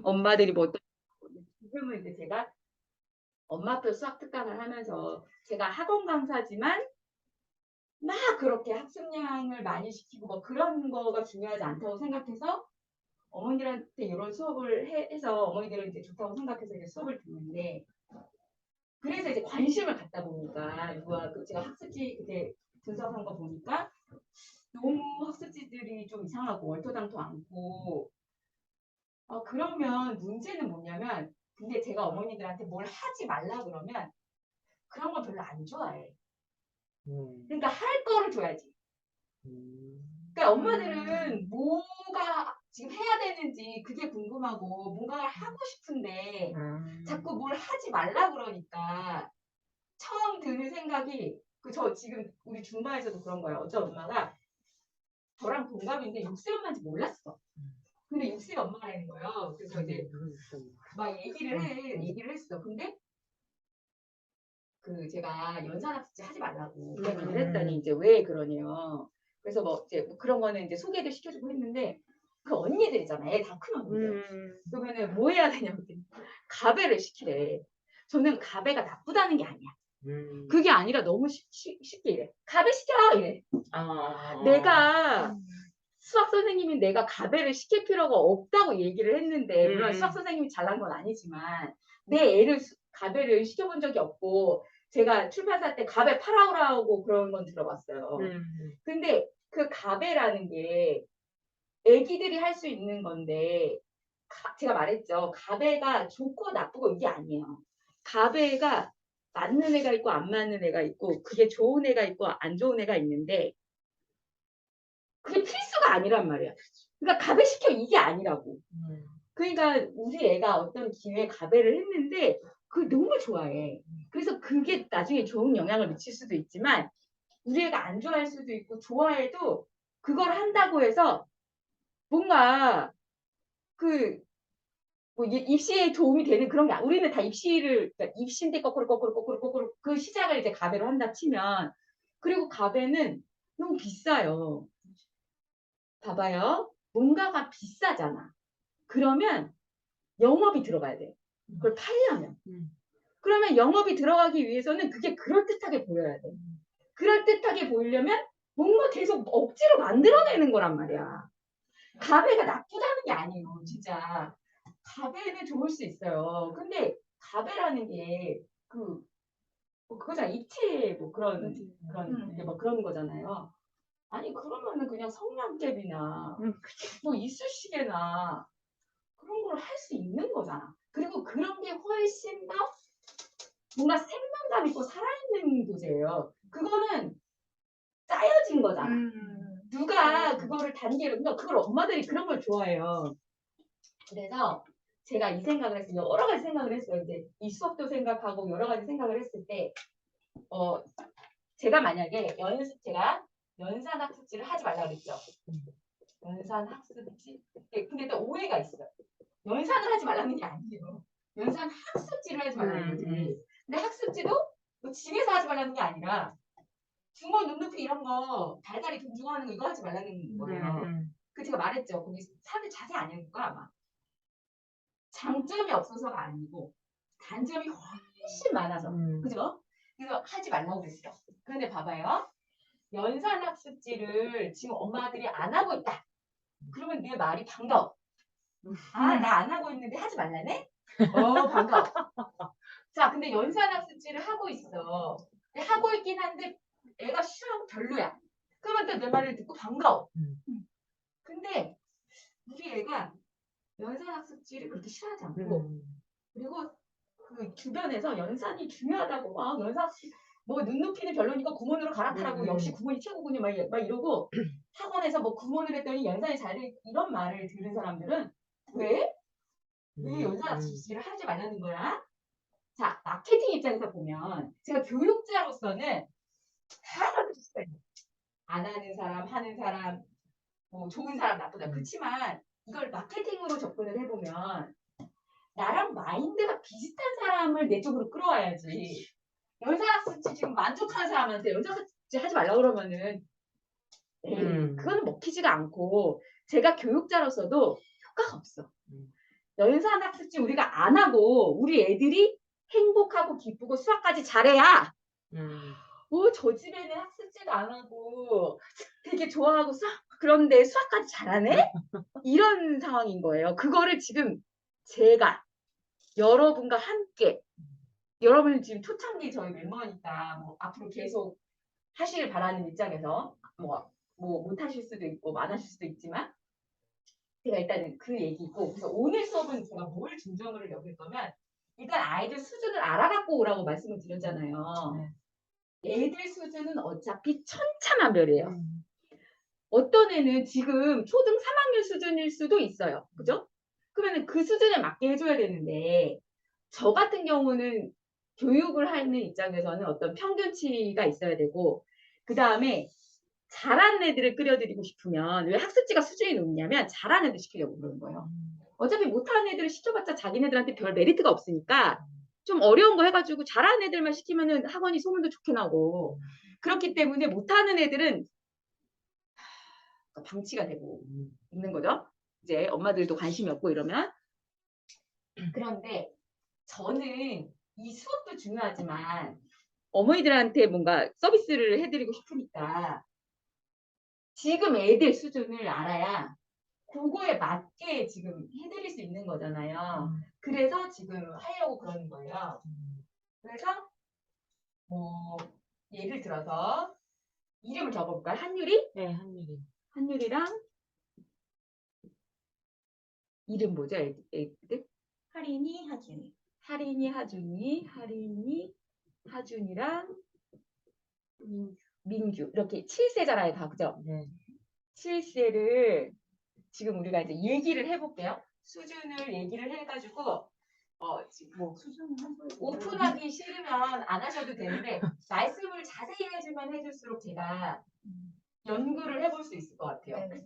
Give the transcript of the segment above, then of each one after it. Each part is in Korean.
엄마들이 뭐 어떤 지금은 이제 제가 엄마표 수학 특강을 하면서 제가 학원 강사지만 막 그렇게 학습량을 많이 시키고 뭐 그런 거가 중요하지 않다고 생각해서 어머니들한테 이런 수업을 해서 어머니들은 이제 좋다고 생각해서 이제 수업을 듣는데 그래서 이제 관심을 갖다 보니까 이거와 그 제가 학습지 그때 분석한 거 보니까 너무 학습지들이 좀 이상하고 얼토당토 않고 그러면 문제는 뭐냐면 근데 제가 어머니들한테 뭘 하지 말라 그러면 그런 거 별로 안 좋아해. 그러니까 할 거를 줘야지. 그러니까 엄마들은 뭐가 지금 해야 되는지 그게 궁금하고 뭔가 하고 싶은데 자꾸 뭘 하지 말라 그러니까 처음 드는 생각이 그 저 지금 우리 줌바에서도 그런 거예요. 어떤 엄마가 저랑 동갑인데 6세 엄마인지 몰랐어. 근데 6세 엄마라는 거예요. 그래서 이제 막 얘기를 했어. 근데 그 제가 연산학습지 하지 말라고 그랬더니 이제 왜 그러네요. 그래서 뭐 이제 뭐 그런 거는 이제 소개도 시켜주고 했는데 그 언니들 있잖아. 애 다 큰 언니들. 그러면은 뭐 해야 되냐고 가배를 시키래. 저는 가배가 나쁘다는 게 아니야. 그게 아니라 너무 쉽게 이래. 가배 시켜 이래. 내가 수학 선생님이 내가 가배를 시킬 필요가 없다고 얘기를 했는데 물론 수학 선생님이 잘난 건 아니지만 내 애를 가배를 시켜본 적이 없고 제가 출판사 때 가배 팔아오라고 그런 건 들어봤어요. 근데 그 가배라는 게 애기들이 할 수 있는 건데 제가 말했죠. 가배가 좋고 나쁘고 이게 아니에요. 가배가 맞는 애가 있고 안 맞는 애가 있고 그게 좋은 애가 있고 안 좋은 애가 있는데 그게 필수가 아니란 말이야. 그러니까 가배시켜 이게 아니라고. 그러니까 우리 애가 어떤 기회에 가배를 했는데 그걸 너무 좋아해. 그래서 그게 나중에 좋은 영향을 미칠 수도 있지만 우리 애가 안 좋아할 수도 있고 좋아해도 그걸 한다고 해서 뭔가 그 뭐 입시에 도움이 되는 그런 게 우리는 다 입시를 그러니까 입시인데 거꾸로 그 시작을 이제 가배로 한다 치면 그리고 가배는 너무 비싸요. 봐봐요. 뭔가가 비싸잖아. 그러면 영업이 들어가야 돼. 그걸 팔려면. 그러면 영업이 들어가기 위해서는 그게 그럴듯하게 보여야 돼. 그럴듯하게 보이려면 뭔가 계속 억지로 만들어내는 거란 말이야. 가배가 나쁘다는 게 아니에요. 진짜. 가배는 좋을 수 있어요. 근데 가배라는 게 그거잖아. 입체 뭐 그런 뭐 그런 거잖아요. 아니 그러면은 그냥 성냥개비나 뭐 이쑤시개나 그런 걸 할 수 있는 거잖아. 그리고 그런 게 훨씬 더 뭔가 생명감 있고 살아있는 도제예요. 그거는 짜여진 거잖아. 누가 그거를 단계로, 그러니까 그걸 엄마들이 그런 걸 좋아해요. 그래서 제가 이 생각을 했어요. 여러 가지 생각을 했어요. 이제 이 수업도 생각하고 여러 가지 생각을 했을 때, 제가 만약에 제가 연산학습지를 하지 말라 그랬죠. 연산학습지. 근데 또 오해가 있어요. 연산을 하지 말라는 게 아니에요. 연산 학습지를 하지 말라는 거지. 근데 학습지도 뭐 집에서 하지 말라는 게 아니라 중어 눈높이 이런 거 달달이 존중하는 거 이거 하지 말라는 거예요. 그 제가 말했죠. 거기 사람들 자세히 안 읽을까 아마. 장점이 없어서가 아니고 단점이 훨씬 많아서. 그죠? 그래서 하지 말라고 그랬어. 그런데 봐봐요. 연산학습지를 지금 엄마들이 안 하고 있다. 그러면 내 말이 반가워. 아, 나 안 하고 있는데 하지 말라네? 반가워. 자, 근데 연산학습지를 하고 있어. 하고 있긴 한데 애가 싫어하고 별로야. 그러면 또 내 말을 듣고 반가워. 근데 우리 애가 연산학습지를 그렇게 싫어하지 않고 그리고 그 주변에서 연산이 중요하다고 막 연산학습지 뭐 눈높이는 별로니까 구몬으로 갈아타라고 역시 구몬이 최고군요 막 이러고 학원에서 뭐 구몬을 했더니 연산이 잘 돼 이런 말을 들은 사람들은 왜? 왜 연산학습지를 하지 말라는 거야? 자, 마케팅 입장에서 보면 제가 교육자로서는 다 가르쳤어요. 안 하는 사람, 하는 사람, 뭐 좋은 사람, 나쁘다. 그렇지만 이걸 마케팅으로 접근을 해보면 나랑 마인드가 비슷한 사람을 내 쪽으로 끌어와야지. 연산학습지 지금 만족하는 사람한테 연산학습지 하지 말라 그러면은 그거는 먹히지가 않고 제가 교육자로서도 효과가 없어. 연산 학습지 우리가 안 하고 우리 애들이 행복하고 기쁘고 수학까지 잘해야 저 집에는 학습지도 안 하고 되게 좋아하고 수학 그런데 수학까지 잘하네? 이런 상황인 거예요. 그거를 지금 제가 여러분과 함께 여러분은 지금 초창기 저희 멤버니까 뭐 앞으로 계속 하시길 바라는 입장에서 뭐 못하실 수도 있고 안 하실 수도 있지만 제가 일단은 그 얘기고 그래서 오늘 수업은 제가 뭘 중점으로 여길 거면 일단 아이들 수준을 알아갖고 오라고 말씀을 드렸잖아요. 애들 수준은 어차피 천차만별이에요. 어떤 애는 지금 초등 3학년 수준일 수도 있어요. 그죠? 그러면 그 수준에 맞게 해줘야 되는데 저 같은 경우는 교육을 하는 입장에서는 어떤 평균치가 있어야 되고 그 다음에 잘하는 애들을 끌어들이고 싶으면 왜 학습지가 수준이 높냐면 잘하는 애들 시키려고 그러는 거예요. 어차피 못하는 애들을 시켜봤자 자기네들한테 별 메리트가 없으니까 좀 어려운 거 해가지고 잘하는 애들만 시키면은 학원이 소문도 좋게 나고 그렇기 때문에 못하는 애들은 방치가 되고 있는 거죠. 이제 엄마들도 관심이 없고 이러면 그런데 저는 이 수업도 중요하지만 어머니들한테 뭔가 서비스를 해드리고 싶으니까 지금 애들 수준을 알아야 그거에 맞게 지금 해드릴 수 있는 거잖아요. 그래서 지금 하려고 그러는 거예요. 그래서 뭐 예를 들어서 이름을 적어볼까요? 한유리? 네, 한유리. 한유리랑 이름 뭐죠? 애들? 하린이, 하준이. 하린이, 하준이, 하린이, 하준이랑 민규 이렇게 7세잖아요, 다 그죠? 네. 7세를 지금 우리가 이제 얘기를 해볼게요. 수준을 얘기를 해가지고 지금 뭐 수준은 한 소리. 오픈하기 싫으면 안 하셔도 되는데 말씀을 자세히 해주면 해줄수록 제가 연구를 해볼 수 있을 것 같아요. 네.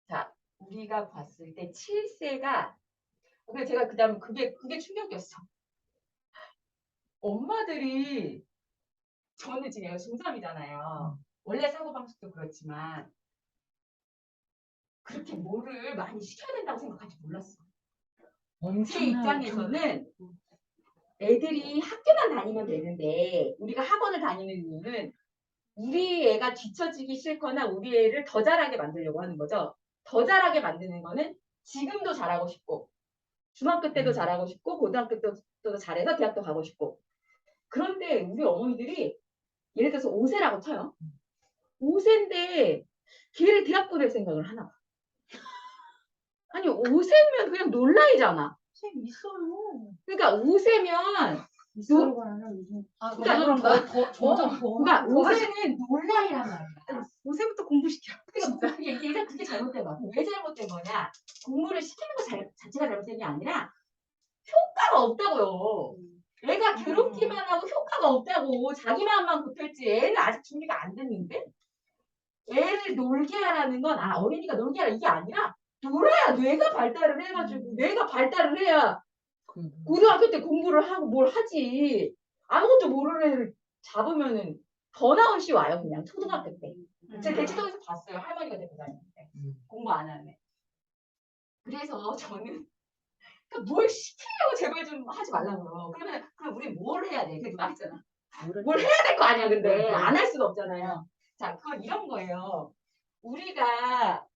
자, 우리가 봤을 때 7세가 근데 제가 그다음 그게 충격이었어. 엄마들이 저는 지금 애가 중3이잖아요. 원래 사고방식도 그렇지만 그렇게 뭐를 많이 시켜야 된다고 생각하지 몰랐어. 제 입장에서는 애들이 학교만 다니면 되는데 우리가 학원을 다니는 이유는 우리 애가 뒤처지기 싫거나 우리 애를 더 잘하게 만들려고 하는 거죠. 더 잘하게 만드는 거는 지금도 잘하고 싶고 중학교 때도 잘하고 싶고 고등학교 때도 잘해서 대학도 가고 싶고 그런데 우리 어머니들이 예를 들어서 5세라고 쳐요. 5세인데 걔를 대학 보낼 생각을 하나 봐. 아니 5세면 그냥 놀 나이잖아. 책 있어요. 그러니까 5세면 있어요, 그러면 요즘. 아, 그러니까 점점 더. 그러니까 5세는 놀 나이란 말이야. 5세부터 공부시켜. 그러니까 그게 잘못된 거야. 왜 잘못된 거냐? 공부를 시키는 거 자체가 잘못된 게 아니라 효과가 없다고요. 애가 괴롭기만 하고 효과가 없다고 자기 마음만 급했지 애는 아직 준비가 안 됐는데 애를 놀게 하라는 건 어린이가 놀게 하라 이게 아니라 놀아야 뇌가 발달을 해가지고 뇌가 발달을 해야 고등학교 때 공부를 하고 뭘 하지 아무것도 모르는 애를 잡으면은 번아웃이 와요 그냥 초등학교 때 제가 대치동에서 봤어요 할머니가 데리고 다니는데 공부 안 하는 애 그래서 저는 그러니까 뭘 시키려고 제발 좀 하지 말라고요. 그럼 우리 뭘 해야 돼? 그래서 말했잖아. 뭘 해야 될 거 아니야, 근데. 안 할 수가 없잖아요. 자, 그건 이런 거예요. 우리가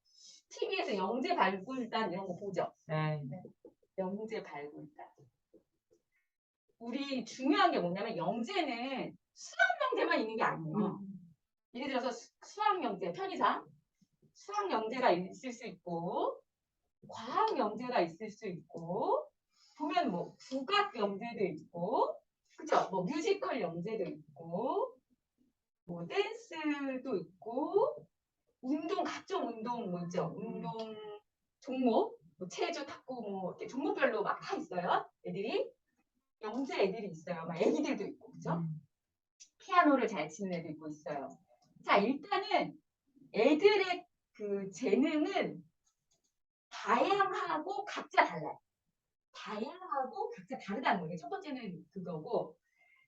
TV에서 영재 발굴단 이런 거 보죠? 네. 영재 발굴단. 우리 중요한 게 뭐냐면 영재는 수학 영재만 있는 게 아니에요. 예를 들어서 수학 영재, 편의상. 수학 영재가 있을 수 있고 과학 영재가 있을 수 있고 보면 뭐 국악 영재도 있고 그죠? 뭐 뮤지컬 영재도 있고 뭐 댄스도 있고 운동 각종 운동 뭐 있죠? 운동 종목 뭐 체조 탁구 뭐 이렇게 종목별로 막 다 있어요. 애들이 영재 애들이 있어요. 막 애기들도 있고 그죠? 피아노를 잘 치는 애도 있고 있어요. 자 일단은 애들의 그 재능은 다양하고 각자 달라요. 다양하고 각자 다르다는 거예요. 첫 번째는 그거고.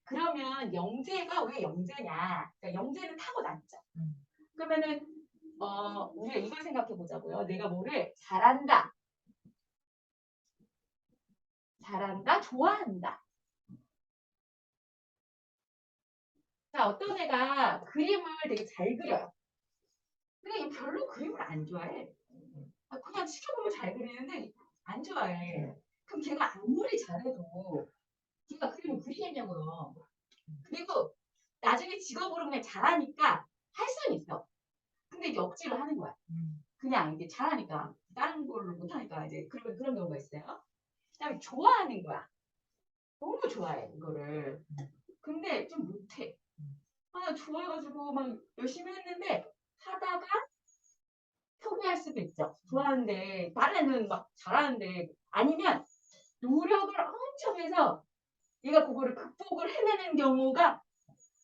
그러면 영재가 왜 영재냐? 그러니까 영재는 타고났죠. 그러면은 우리가 이걸 생각해 보자고요. 내가 뭐를 잘한다. 잘한다, 좋아한다. 자, 어떤 애가 그림을 되게 잘 그려요. 근데 얘 별로 그림을 안 좋아해. 그냥 시켜보면 잘 그리는데 안 좋아해. 그럼 걔가 아무리 잘해도 걔가 그림을 그리겠냐고요. 그리고 나중에 직업으로 그냥 잘하니까 할 수는 있어. 근데 이제 억지로 하는 거야. 그냥 이제 잘하니까 다른 걸로 못하니까 이제 그런 경우가 있어요. 그다음에 좋아하는 거야. 너무 좋아해 이거를. 근데 좀 못해. 좋아해가지고 막 열심히 했는데 하다가 포기할 수도 있죠. 좋아하는데 다른 애는 막 잘하는데 아니면 노력을 엄청 해서 얘가 그거를 극복을 해내는 경우가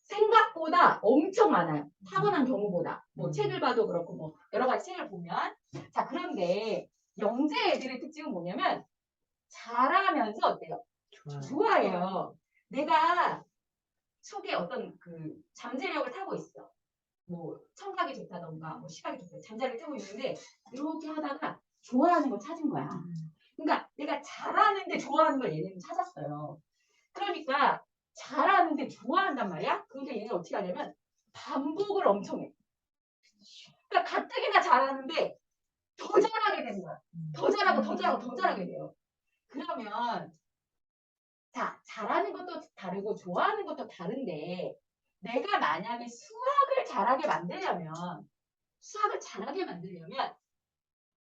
생각보다 엄청 많아요. 타고난 경우보다. 뭐 책을 봐도 그렇고 뭐 여러 가지 책을 보면. 자, 그런데 영재 애들의 특징은 뭐냐면 잘하면서 어때요? 좋아해요. 내가 속에 어떤 그 잠재력을 타고 있어. 뭐 청각이 좋다던가 뭐 시각이 좋다 잠자리를 타고 있는데 이렇게 하다가 좋아하는 걸 찾은 거야. 그러니까 내가 잘하는데 좋아하는 걸 얘네는 찾았어요. 그러니까 잘하는데 좋아한단 말이야. 그러니까 얘네가 어떻게 하냐면 반복을 엄청 해. 그러니까 가뜩이나 잘하는데 더 잘하게 되는 거야. 더 잘하고 더 잘하고 더 잘하게 돼요. 그러면 자, 잘하는 것도 다르고 좋아하는 것도 다른데 내가 만약에 수학을 잘하게 만들려면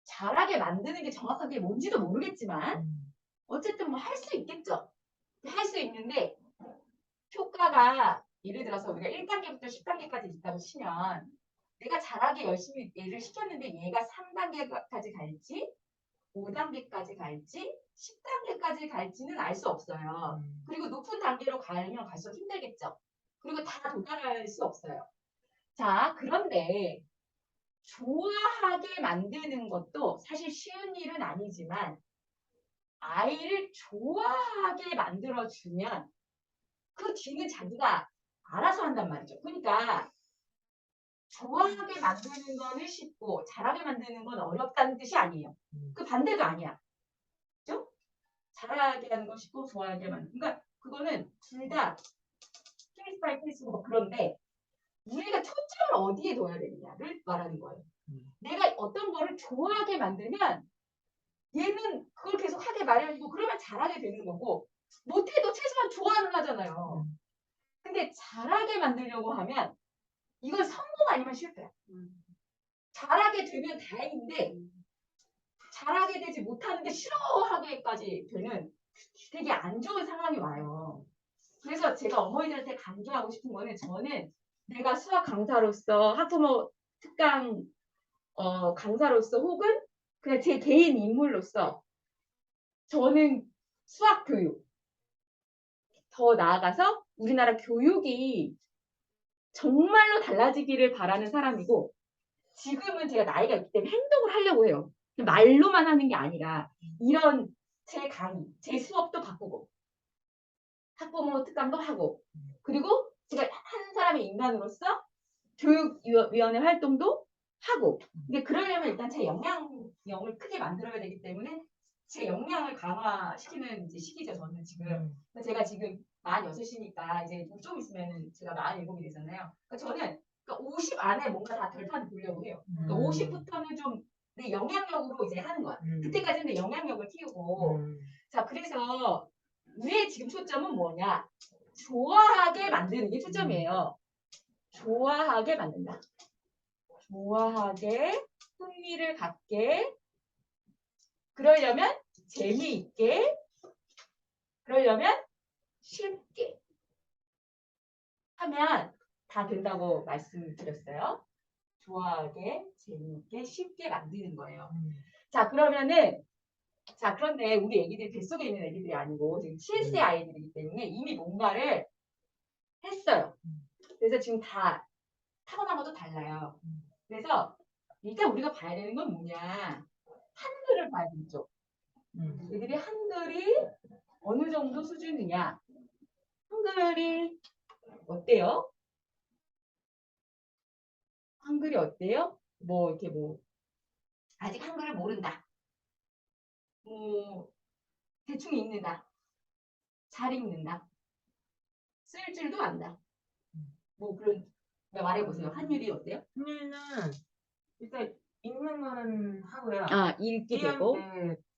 잘하게 만드는 게 정확하게 뭔지도 모르겠지만 어쨌든 뭐 할 수 있겠죠. 할 수 있는데 효과가 예를 들어서 우리가 1단계부터 10단계까지 있다고 치면 내가 잘하게 열심히 얘를 시켰는데 얘가 3단계까지 갈지 5단계까지 갈지 10단계까지 갈지는 알 수 없어요. 그리고 높은 단계로 가면 갈수록 힘들겠죠. 그리고 다 도달할 수 없어요. 자, 그런데 좋아하게 만드는 것도 사실 쉬운 일은 아니지만 아이를 좋아하게 만들어주면 그 뒤는 자기가 알아서 한단 말이죠. 그러니까 좋아하게 만드는 거는 쉽고 잘하게 만드는 건 어렵다는 뜻이 아니에요. 그 반대도 아니야. 그죠? 잘하게 하는 건 쉽고 좋아하게 만드는 그러니까 그거는 둘 다 케이스 바이 케이스고 그런데 우리가 초점을 어디에 둬야 되느냐를 말하는 거예요. 내가 어떤 거를 좋아하게 만들면 얘는 그걸 계속 하게 마련이고 그러면 잘하게 되는 거고 못해도 최소한 좋아는 하잖아요. 근데 잘하게 만들려고 하면 이건 성공 아니면 실패야. 잘하게 되면 다행인데 잘하게 되지 못하는데 싫어하게까지 되는 되게 안 좋은 상황이 와요. 그래서 제가 어머니들한테 강조하고 싶은 거는 저는 내가 수학 강사로서 학부모 특강 강사로서 혹은 그냥 제 개인 인물로서 저는 수학 교육 더 나아가서 우리나라 교육이 정말로 달라지기를 바라는 사람이고 지금은 제가 나이가 있기 때문에 행동을 하려고 해요. 말로만 하는 게 아니라 이런 제 강의, 제 수업도 바꾸고 학부모 특강도 하고 그리고 제가 한 사람의 인간으로서 교육위원회 활동도 하고 근데 그러려면 일단 제 역량을 크게 만들어야 되기 때문에 제 역량을 강화시키는 이제 시기죠 저는 지금 제가 지금 46이니까 이제 좀 있으면 제가 47이 되잖아요 그러니까 저는 그러니까 50 안에 뭔가 다 결판을 보려고 해요 그러니까 50부터는 좀 내 영향력으로 이제 하는 거야 그때까지는 내 영향력을 키우고 자 그래서 우리의 지금 초점은 뭐냐 좋아하게 만드는 게 초점이에요 좋아하게 만든다 좋아하게 흥미를 갖게 그러려면 재미있게 그러려면 쉽게 하면 다 된다고 말씀드렸어요. 좋아하게 재미있게 쉽게 만드는 거예요. 자 그러면은 자 그런데 우리 애기들이 뱃속에 있는 애기들이 아니고 지금 7세 아이들이기 때문에 이미 뭔가를 했어요. 그래서 지금 다 타고난 것도 달라요. 그래서 일단 우리가 봐야 되는 건 뭐냐 한글을 봐야 되죠. 얘들이 한글이 어느 정도 수준이냐 한글이 어때요? 한글이 어때요? 뭐 이렇게 뭐 아직 한글을 모른다. 뭐 대충 읽는다. 잘 읽는다. 쓸 줄도 안다. 뭐 그런 말해보세요. 한율이 어때요? 한율은 일단 읽는 거는 하고요. 아, 읽기 되고.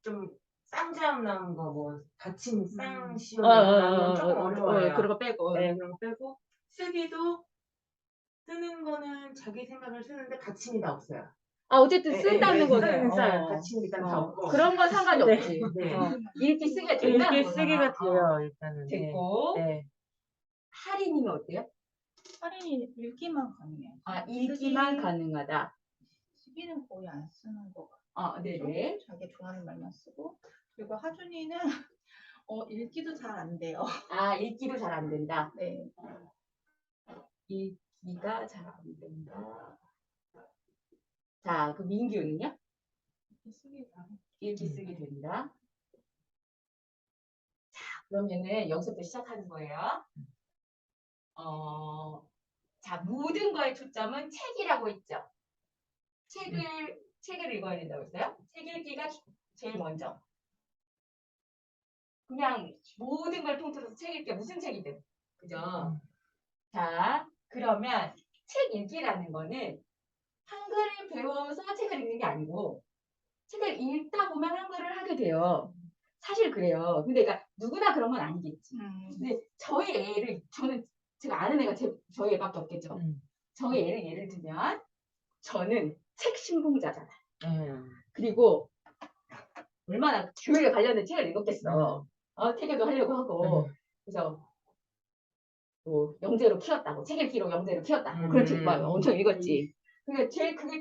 좀 쌍자음 나온 거, 뭐 받침 쌍시오 어, 이런 건 조금 어려워요. 그런 거 빼고. 네, 그런 거 빼고 쓰기도 쓰는 거는 자기 생각을 쓰는데 받침이 다 없어요. 아, 어쨌든 네, 쓴다는 네, 거는. 써요. 받침이 일단 다 없고. 그런 건 상관이 네, 없지. 네. 읽기 쓰기가 된다는 읽기 거잖아. 쓰기가 돼요, 일단은. 됐고. 네. 할인이는 어때요? 할인이 읽기만 가능해요. 아, 읽기만 가능하다. 쓰기는 거의 안 쓰는 거 같아요. 아, 네네. 자기 좋아하는 말만 쓰고. 그리고 하준이는 읽기도 잘 안 돼요. 아, 읽기도 잘 안 된다. 네. 읽기가 잘 안 된다. 자, 그 민규는요? 쓰기가. 읽기 쓰기 된다. 자, 그러면은 여기서부터 시작하는 거예요. 자, 모든 거의 초점은 책이라고 했죠. 책을 읽어야 된다고 했어요. 책 읽기가 제일 먼저. 그냥 모든 걸 통틀어서 책 읽기가 무슨 책이든. 그죠? 자, 그러면 책 읽기라는 거는 한글을 배워서 책을 읽는 게 아니고 책을 읽다 보면 한글을 하게 돼요. 사실 그래요. 근데 그러니까 누구나 그런 건 아니겠지. 근데 저희 애를 제가 아는 애가 저희 애밖에 없겠죠. 저희 애를 예를 들면 저는 책 신봉자잖아. 그리고 얼마나 교육에 관련된 책을 읽었겠어. 태교도 하려고 하고 그래서 뭐 영재로 키웠다고 책 읽기로 영재로 키웠다고 그런 책 막 엄청 읽었지. 그러니까 그게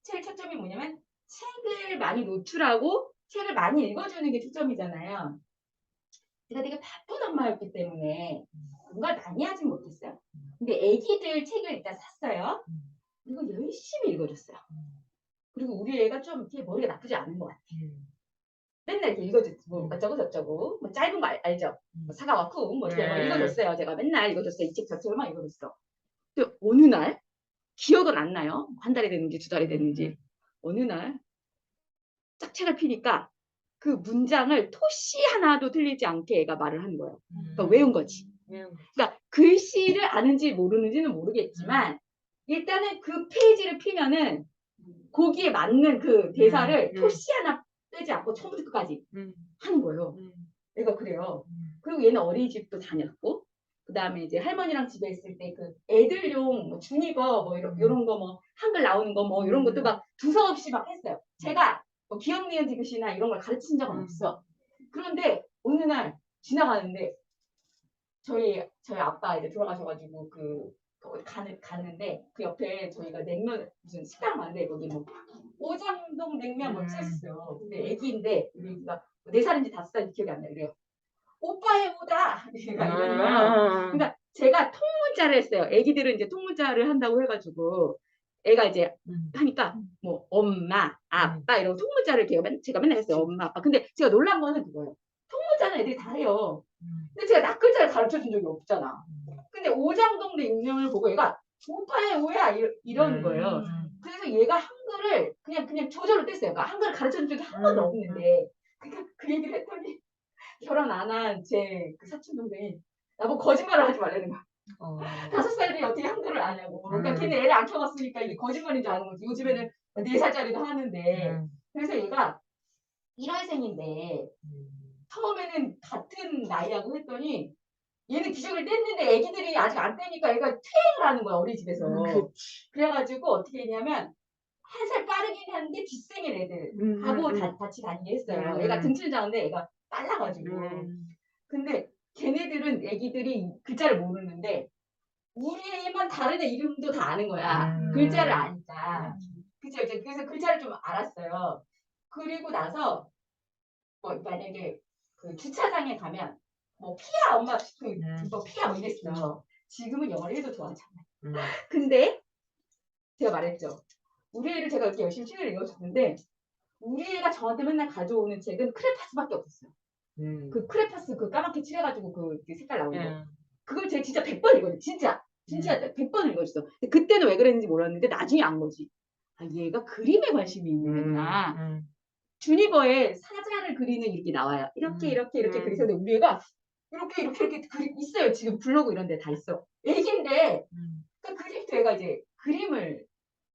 제일 초점이 뭐냐면 책을 많이 노출하고 책을 많이 읽어주는 게 초점이잖아요. 제가 되게 바쁜 엄마였기 때문에 뭔가 많이 하진 못했어요. 근데 애기들 책을 일단 샀어요. 그리고 열심히 읽어줬어요. 그리고 우리 애가 좀 이렇게 머리가 나쁘지 않은 것 같아. 맨날 이렇게 읽어줬지. 뭐 어쩌고 저쩌고. 뭐 짧은 거 알죠? 뭐 사과와 쿵. 뭐 이렇게 막 읽어줬어요. 제가 맨날 읽어줬어요. 이 책 저 책을 막 읽어줬어. 근데 어느 날 기억은 안 나요. 한 달이 됐는지 두 달이 됐는지. 어느 날 딱 책을 피니까 그 문장을 토시 하나도 틀리지 않게 애가 말을 하는 거예요. 그러니까 외운 거지. 그러니까 글씨를 아는지 모르는지는 모르겠지만 일단은 그 페이지를 피면은 거기에 맞는 그 대사를 토시 하나 빼지 않고 처음부터 끝까지 하는 거예요. 애가 그래요. 그리고 얘는 어린이집도 다녔고 그 다음에 이제 할머니랑 집에 있을 때 그 애들용 뭐 주니버 뭐 이런 거 뭐 한글 나오는 거 뭐 이런 것도 막 두서없이 막 했어요. 제가 뭐 기억 니은 디귿이나 이런 걸 가르친 적은 없어. 그런데 어느 날 지나가는데 저희 아빠 이제 돌아가셔가지고 갔는데 그 옆에 저희가 냉면 무슨 식당 많은데 거기 뭐 오장동 냉면 뭐 찢었어요. 근데 애기인데 우리 애기가 4살인지 5살인지 기억이 안 나요. 그래요. 오빠의 오다 얘가 이러는 거예요. 그러니까 제가 통문자를 했어요. 애기들은 이제 통문자를 한다고 해가지고 애가 이제 하니까 뭐 엄마, 아빠 이런 통문자를 제가 맨날 했어요. 엄마, 아빠. 근데 제가 놀란 거는 그거예요. 통문자는 애들이 다 해요. 근데 제가 낯글자를 가르쳐준 적이 없잖아. 근데 오장동 냉면을 보고 얘가 오빠의 오야 이러는 거예요. 그래서 얘가 한글을 그냥 조절로 뗐어요. 그러니까 한글을 가르쳐준 적이 한 번도 없는데 그러니까 그 얘기를 했더니 결혼 안 한 제 그 사촌 동생이 나보고 거짓말을 하지 말라는 거야. 5살들이 어떻게 한글을 아냐고. 그러니까 걔는 애를 안 키워봤으니까 이게 거짓말인 줄 아는 거지. 요즘에는 4살짜리도 하는데. 그래서 얘가 1월생인데 처음에는 같은 나이라고 했더니 얘는 기저귀를 뗐는데 애기들이 아직 안 떼니까 얘가 퇴행을 하는 거야 어린이집에서. 그래가지고 어떻게 했냐면 1살 빠르긴 한데 뒷생일 애들하고 같이 다니게 했어요. 얘가 등칠자인데 얘가 빨라가지고. 근데 걔네들은 애기들이 글자를 모르는데 우리 애만 다른 애 이름도 다 아는 거야. 글자를 아니까. 그죠? 그래서 글자를 좀 알았어요. 그리고 나서 뭐 만약에 그 주차장에 가면 뭐 피아 엄마 뭐 피아 뭐 이랬어. 지금은 영어를 해도 좋아하잖아요. 근데 제가 말했죠. 우리 애를 제가 이렇게 열심히 책을 읽어줬는데 우리 애가 저한테 맨날 가져오는 책은 크레파스밖에 없었어요. 그 크레파스 그 까맣게 칠해가지고 그 색깔 나오는 거. 그걸 제가 진짜 100번 읽었어요. 진짜 100번 읽었어. 근데 그때는 왜 그랬는지 몰랐는데 나중에 안 거지. 아, 얘가 그림에 관심이 있는 애구나. 주니버에 사자를 선을 그리는 이렇게 나와요. 이렇게 이렇게 이렇게 음. 그리는데 우리 애가 이렇게 있어요. 지금 블로그 이런 데 다 있어. 애기인데 그 그림도 애가 이제 그림을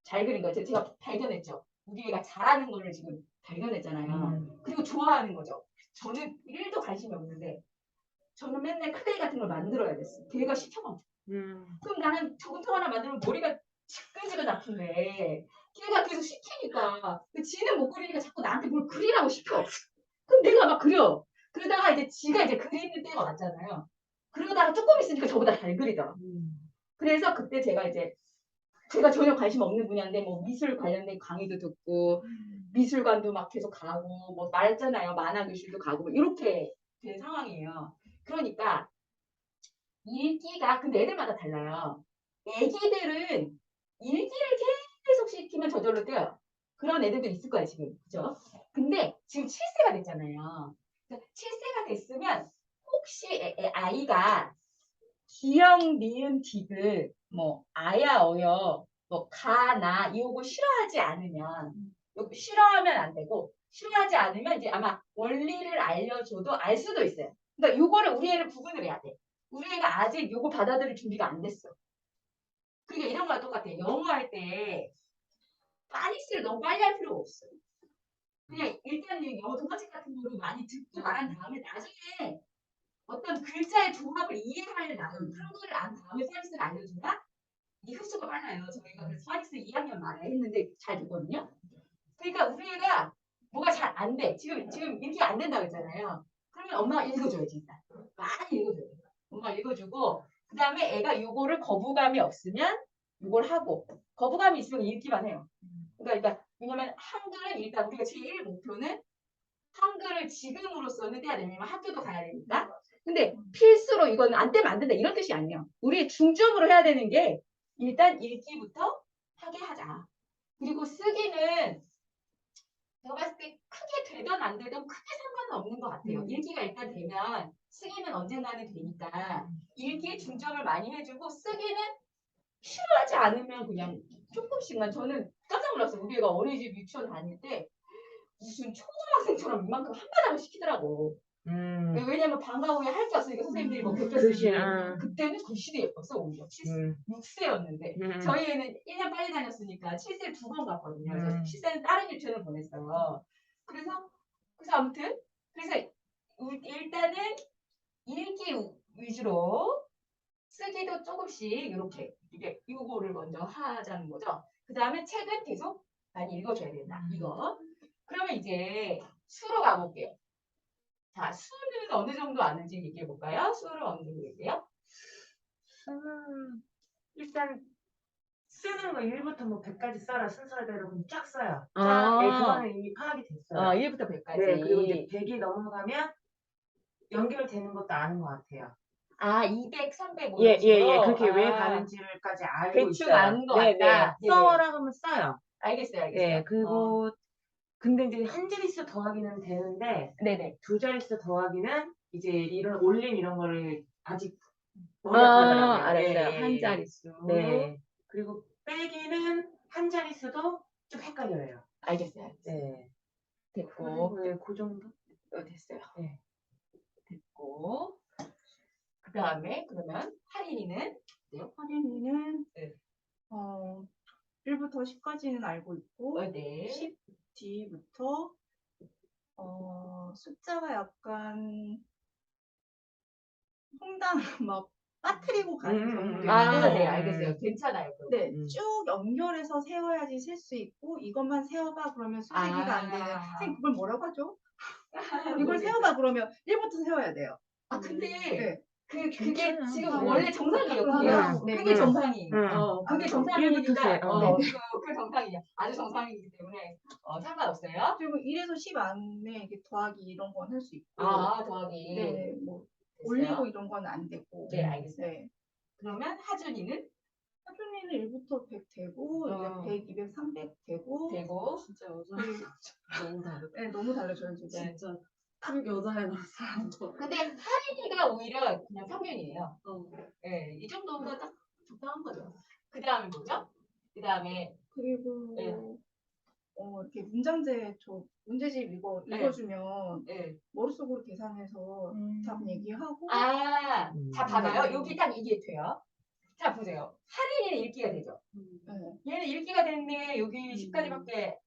잘 그린 거죠. 제가 발견했죠. 우리 애가 잘하는 거를 지금 발견했잖아요. 그리고 좋아하는 거죠. 저는 1도 관심이 없는데 저는 맨날 클레이 같은 걸 만들어야 됐어. 걔가 시켜가지고. 그럼 나는 저금통 하나 만들면 머리가 지끈지근 아픈데 걔가 계속 시키니까 지는 못 그리니까 자꾸 나한테 뭘 그리라고 시켜. 그럼 내가 막 그려. 그러다가 이제 지가 이제 그리는 때가 왔잖아요. 그러다가 조금 있으니까 저보다 잘 그리더라. 그래서 그때 제가 전혀 관심 없는 분야인데 뭐 미술 관련된 강의도 듣고 미술관도 막 계속 가고 뭐 말했잖아요. 만화 교실도 가고 뭐 이렇게 된 상황이에요. 그러니까 읽기가 근데 애들마다 달라요. 애기들은 읽기를 계속 시키면 저절로 돼요. 그런 애들도 있을 거예요 지금. 그죠? 근데 지금 7세가 됐잖아요. 7세가 됐으면 혹시 아이가 기영, 니은, 디귿, 뭐 아야, 어여, 뭐 가, 나 이거 싫어하지 않으면 요거 싫어하면 안 되고 싫어하지 않으면 이제 아마 원리를 알려줘도 알 수도 있어요. 그러니까 요거를 우리 애를 구분을 해야 돼. 우리 애가 아직 요거 받아들일 준비가 안 됐어. 그러니까 이런 거랑 똑같아. 영어 할 때 파닉스를 너무 빨리 할 필요가 없어요. 그냥 일단 영어 동화책 같은 거를 많이 듣고 말한 다음에 나중에 어떤 글자의 조합을 이해할 나는 한글을 안 다음에 파닉스를 알려준다? 이게 흡수가 빨라요. 저희가 그래서 파닉스 2학년 말에 했는데 잘 되거든요. 그러니까 우리 애가 뭐가 잘 안 돼. 지금 이렇게 안 된다고 했잖아요. 그러면 엄마가 읽어줘야지 일단. 많이 읽어줘야 돼. 엄마가 읽어주고 그 다음에 애가 요거를 거부감이 없으면 요걸 하고 거부감이 있으면 읽기만 해요. 그러니까 왜냐면 한글은 일단 우리가 제1 목표는 한글을 지금으로서는 떼야 되냐면 학교도 가야 되니까. 근데 필수로 이거는 안 떼면 안 된다 이런 뜻이 아니에요. 우리 중점으로 해야 되는 게 일단 읽기부터 하게 하자. 그리고 쓰기는 제가 봤을 때 크게 되든 안 되든 크게 상관은 없는 것 같아요. 읽기가 일단 되면 쓰기는 언젠가는 되니까 읽기에 중점을 많이 해주고 쓰기는 싫어하지 않으면 그냥 조금씩만 저는 깜짝 놀랐어요. 우리 애가 어린이집 유치원 다닐 때 무슨 초등학생처럼 이만큼 한 바닥을 시키더라고. 왜냐면 방과 후에 할 게 없으니까 선생님들이 뭐 베꼈으니 그때는 글씨도 예뻤어 오히려 6세였는데 저희 애는 1년 빨리 다녔으니까 7세 2번 갔거든요. 그래서 7세는 다른 유치원을 보냈어요. 그래서 아무튼 그래서 일단은 읽기 위주로 쓰기도 조금씩 이렇게 이게 요거를 먼저 하자는 거죠. 그 다음에 책은 계속 많이 읽어줘야 된다. 이거. 그러면 이제 수로 가볼게요. 자, 수는 어느 정도 아는지 얘기해 볼까요? 수를 어느 정도 얘기해요? 수는 일단 쓰는 거 1부터 뭐 100까지 써라 순서대로 그럼 쫙 써요. 쫙. 네, 그거는 이미 파악이 됐어요. 1부터 100까지. 네, 그리고 이제 100이 넘어가면 연결되는 것도 아는 것 같아요. 200, 300 뭐 예, 이런 예, 예. 식으로? 그렇게 왜 가는지를까지 알고 대충 있어요. 아는 것 네, 같다. 네. 써라 하면 써요. 알겠어요. 네, 그리고 근데 이제 한 자릿수 더하기는 되는데 네네. 두 자릿수 더하기는 이제 이런 올림 이런 거를 아직 어렵더라고요. 알았어요. 예, 예, 한 예. 자릿수. 네. 그리고 빼기는 한 자릿수도 좀 헷갈려요. 알겠어요. 네. 됐고. 네, 그 정도? 됐어요. 네. 됐고. 그 다음에 그러면 할인이는? 할인이는 네. 1부터 10까지는 알고 있고 네. 10 뒤부터 숫자가 약간 홍당 막 빠뜨리고 가는 경우도 있고 네, 알겠어요. 괜찮아요. 그럼. 네, 쭉 연결해서 세워야지 셀 수 있고 이것만 세워봐 그러면 수세기가 안 되는 선생님 그걸 뭐라고 하죠? 이걸 세워봐 그러면 1부터 세워야 돼요. 근데 네. 그게 괜찮아. 지금 네. 원래 정상이에요. 그러면 그게 네, 그게 정상이에요. 그게 일부터 정상이니까 세. 그 정상이에요. 아주 정상이기 때문에 상관없어요. 그리고 1에서 10 안에 이게 더하기 이런 건 할 수 있고 더하기. 네, 뭐 됐어요? 올리고 이런 건 안 되고 네, 알겠어요. 네. 그러면 하준이는? 하준이는 1부터 100 되고 이제 100, 200, 300 되고 진짜 여자 너무 다르다. 네, 너무 달라져요 지금. 진짜 딱 여자애 사람도. 근데 하린이가 오히려 그냥 평균이에요. 어. 네, 이 정도면 딱 적당한 거죠. 그 다음에 뭐죠? 그 다음에 그리고 네. 이렇게 문장제 문제집 이거 네. 읽어주면 네. 머릿속으로 계산해서 답 얘기하고 자 봐봐요. 여기 딱 이게 돼요. 자 보세요. 할인이는 읽기가 되죠. 네. 얘는 읽기가 되는데 여기 10가지밖에 네.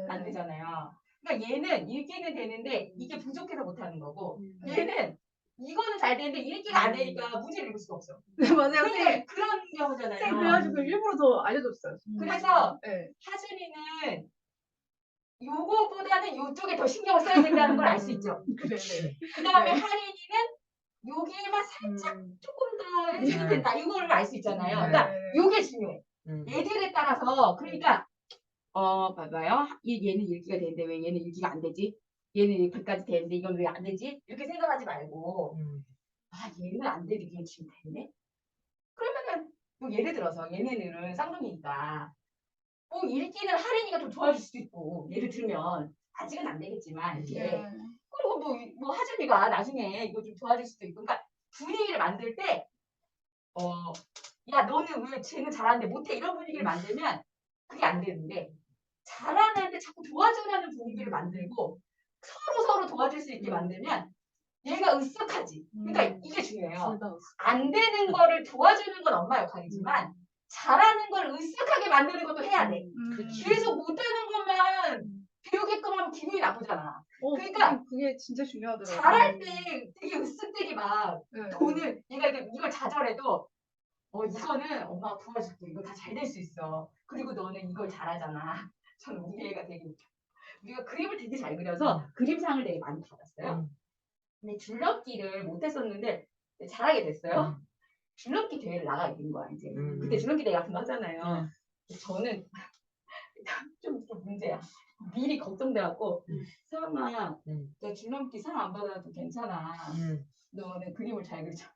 안 되잖아요. 그러니까 얘는 읽기는 되는데 이게 부족해서 못하는 거고 네. 얘는 이거는 잘 되는데 읽기가 안 되니까 문제를 읽을 수가 없어. 네, 맞아요. 근데 그런 경우잖아요. 쌤 그래가지고 일부러 더 알려줬어요. 그래서 네. 하준이는 요거보다는 요쪽에 더 신경을 써야 된다는 걸 알 수 있죠. 네. 그 다음에 네. 할인이는 여기에만 살짝 조금 더 해주면 된다. 이거를 알 수 있잖아요. 네. 그러니까 요게 중요해. 얘들에 따라서 그러니까 봐봐요. 얘는 읽기가 되는데 왜 얘는 읽기가 안 되지? 얘는 글까지 되는데 이건 왜 안 되지? 이렇게 생각하지 말고 얘는 안 되는데 얘는 지금 됐네? 그러면은 뭐 예를 들어서 얘네들은 쌍둥이니까 읽기는 할인이가 좀 도와줄 수도 있고 예를 들면 아직은 안 되겠지만 이렇게 네. 그리고 뭐 하준이가 나중에 이거 좀 도와줄 수도 있고 그러니까 분위기를 만들 때 야 너는 왜 쟤는 잘하는데 못해 이런 분위기를 만들면 그게 안 되는데 잘하는 애한테 자꾸 도와주라는 분위기를 만들고 서로 도와줄 수 있게 만들면 얘가 으쓱하지. 그러니까 이게 중요해요. 안 되는 거를 도와주는 건 엄마 역할이지만 잘하는 걸 으쓱하게 만드는 것도 해야 돼. 계속 못하는 것만 배우게끔 하면 기분이 나쁘잖아. 그러니까 그게 진짜 중요하더라고요. 잘할 때 되게 으쓱되게 막 네. 돈을 얘가 이걸 좌절해도 이거는 엄마가 도와줄게. 이거 다 잘 될 수 있어. 그리고 너는 이걸 잘하잖아. 저는 우리 애가 되게 웃겨. 우리가 그림을 되게 잘 그려서 그림상을 되게 많이 받았어요. 근데 줄넘기를 못했었는데 잘하게 됐어요. 줄넘기 대회를 나가게 된 거야 이제. 그때 줄넘기 대회 같은 거 하잖아요. 저는 좀 문제야. 미리 걱정돼갖고 서연아 너 줄넘기 상 안 받아도 괜찮아. 너는 그림을 잘 그리자.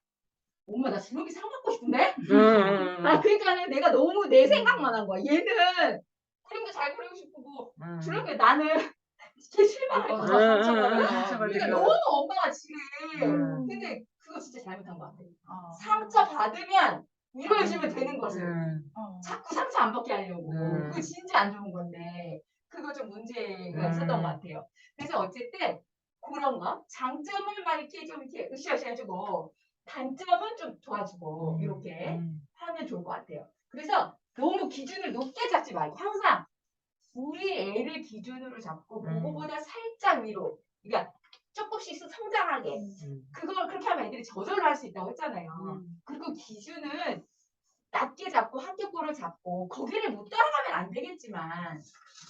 엄마 나 줄넘기 상 받고 싶은데? 그러니까 내가 너무 내 생각만 한 거야. 얘는 그림도 잘 그리고 싶고 줄넘기 나는 걔 실망할까 봐 상처받아. 그러니까 너무 엄마가 지금. 근데 그거 진짜 잘못한 것 같아. 상처 받으면 위로해주면 되는 것을 자꾸 상처 안 받게 하려고. 그거 진짜 안 좋은 건데 그거 좀 문제가 있었던 것 같아요. 그래서 어쨌든 그런 거 장점을 막 이렇게 좀 이렇게 으쌰으쌰 해주고 단점은 좀 도와주고 이렇게 하면 좋을 것 같아요. 그래서 너무 기준을 높게 잡지 말고 항상 우리 애를 기준으로 잡고 그거보다 살짝 위로 그러니까 조금씩 성장하게 그걸 그렇게 하면 애들이 저절로 할 수 있다고 했잖아요. 그리고 기준은 낮게 잡고 합격고를 잡고 거기를 못 따라가면 안 되겠지만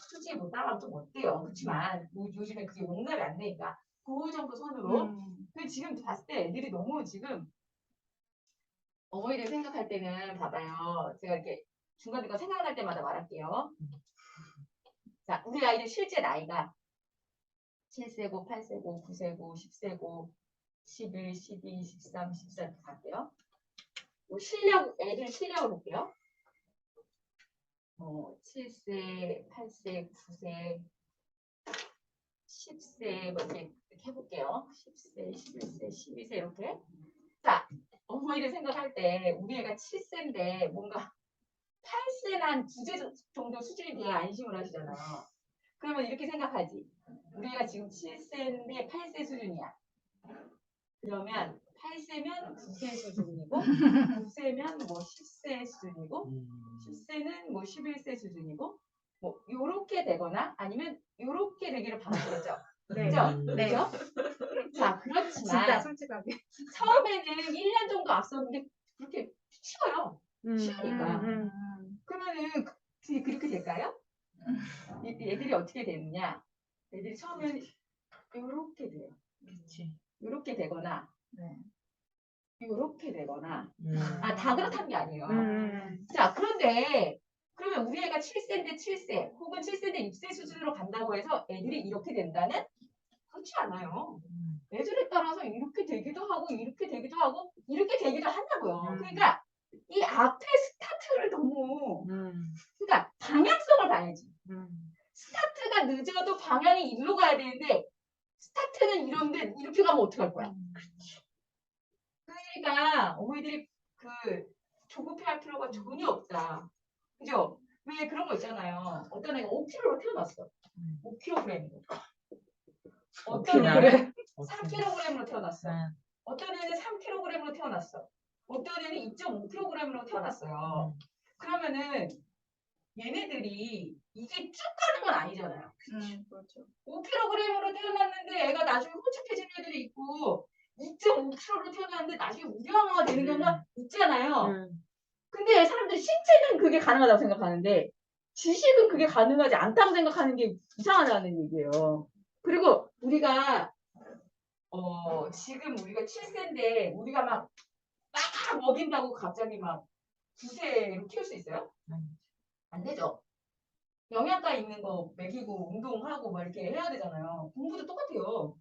솔직히 못 따라가면 좀 어때요. 그렇지만 요즘에 그게 용납이 안 되니까 그 정도 선으로 근데 지금 봤을 때 애들이 너무 지금 어머니들 생각할 때는 봐봐요. 제가 이렇게 중간중간 생각날 때마다 말할게요. 자, 우리 아이들 실제 나이가 7세고, 8세고, 9세고, 10세고, 11, 12, 13, 14 이렇게 갈게요. 애들 실력을 볼게요. 7세, 8세, 9세, 10세 뭐 이렇게 해볼게요. 10세, 11세, 12세 이렇게. 자, 어머니들 생각할 때 우리 애가 7세인데 뭔가 8세나 한 9세 정도 수준이 돼야 안심을 하시잖아요. 그러면 이렇게 생각하지. 우리가 지금 7세인데 8세 수준이야. 그러면 8세면 9세 수준이고 9세면 뭐 10세 수준이고 10세는 뭐 11세 수준이고 뭐 요렇게 되거나 아니면 요렇게 되기를 바라겠죠. 네. 그죠? 네. 그죠? 자, 그렇지만 진짜 솔직하게. 처음에는 1년 정도 앞섰는데 그렇게 쉬워요. 쉬우니까. 그러면은 그렇게 될까요? 애들이 어떻게 되느냐? 애들이 처음에는 요렇게 돼요. 그렇지. 요렇게 되거나 네. 요렇게 되거나 다 그렇다는 게 아니에요. 음. 자, 그런데 그러면 우리 애가 7세인데 7세 혹은 7세인데 6세 수준으로 간다고 해서 애들이 이렇게 된다는? 그렇지 않아요. 애들에 따라서 이렇게 되기도 하고 이렇게 되기도 하고 이렇게 되기도 한다고요. 그러니까 이 앞에 스타트를 너무 그러니까 방향성을 봐야지. 스타트가 늦어도 방향이 일로 가야 되는데 스타트는 이런데 이렇게 가면 어떡할 거야? 그러니까 어머니들이 그 조급해할 필요가 전혀 없다. 그죠? 왜 그런 거 있잖아요. 어떤 애가 5kg로 태어났어. 5kg으로. 어떤 애는 3kg으로 태어났어. 어떤 애는 3kg으로 태어났어. 어떤 애는 2.5kg으로 태어났어요. 그러면은 얘네들이 이게 쭉 가는 건 아니잖아요. 그렇죠. 5kg으로 태어났는데 애가 나중에 홀쭉해지는 애들이 있고 2.5kg로 태어났는데 나중에 우량화가 되는 경우가 있잖아요. 근데 사람들이 신체는 그게 가능하다고 생각하는데 지식은 그게 가능하지 않다고 생각하는 게 이상하다는 얘기예요. 그리고 우리가 지금 우리가 7세인데 우리가 막 먹인다고 갑자기 막 9세로 키울 수 있어요? 안 되죠. 영양가 있는 거 먹이고 운동하고 막 이렇게 해야 되잖아요. 공부도 똑같아요.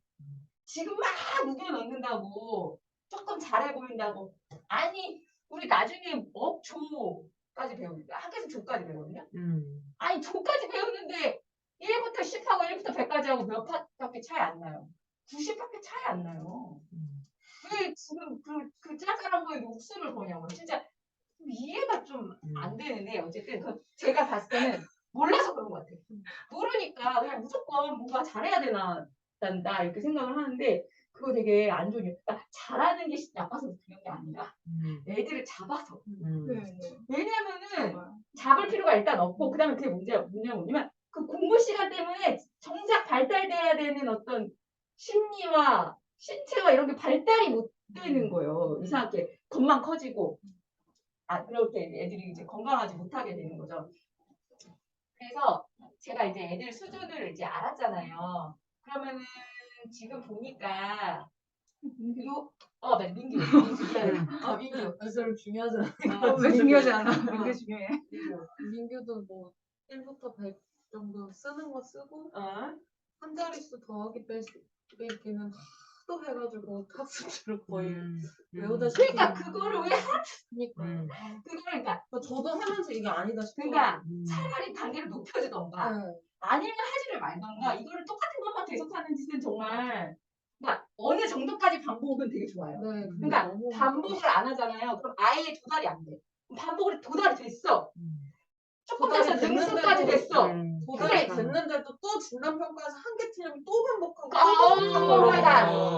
지금 막 우겨 넣는다고 조금 잘해 보인다고 아니 우리 나중에 조까지 배우니까 학교에서 조까지 배우거든요. 아니 조까지 배우는데 1부터 10하고 1부터 100까지 하고 몇 학기 차이 안 나요. 90학기 차이 안 나요. 왜 지금 그 짜잘한 거에 욕심을 거냐고. 진짜 이해가 좀 안 되는데 어쨌든 제가 봤을 때는 몰라서 그런 것 같아요. 모르니까 그냥 무조건 뭔가 잘해야 된다 이렇게 생각을 하는데 그거 되게 안 좋은 이유. 그러니까 잘하는 게 나빠서 그런 게 아니라 애들을 잡아서. 왜냐면은 잡을 필요가 일단 없고 그다음에 그게 문제가 뭐냐면 그 공부 시간 때문에 정작 발달돼야 되는 어떤 심리와 신체와 이런 게 발달이 못 되는 거예요. 이상하게 겉만 커지고 그렇게 애들이 이제 건강하지 못하게 되는 거죠. 그래서 제가 이제 애들 수준을 이제 알았잖아요. 그러면은 지금 보니까 민규. 민규. 별로 중요하지 않아. 왜 중요하지 않아? 왜 중요해? 민규도 뭐 1부터 100 정도 쓰는 거 쓰고 한 자릿수 더하기 빼기는 하도 해가지고 학습지를 거의 외우다시피. 그러니까 그거를 왜 그러니까 저도 하면서 이게 아니다 싶어요. 그러니까 차라리 단계를 높여주던가 아니면 하지를 말던가 이거를 똑같은 것만 계속하는 짓은 정말 그러니까 어느 정도까지 반복은 되게 좋아요. 그러니까 반복을 안 하잖아요. 그럼 아예 도달이 안 돼. 반복을 도달이 됐어. 조금 더 능수까지 됐어. 도달이 됐는데도 또 진단평가에서 한 개 틀리면 또 반복하고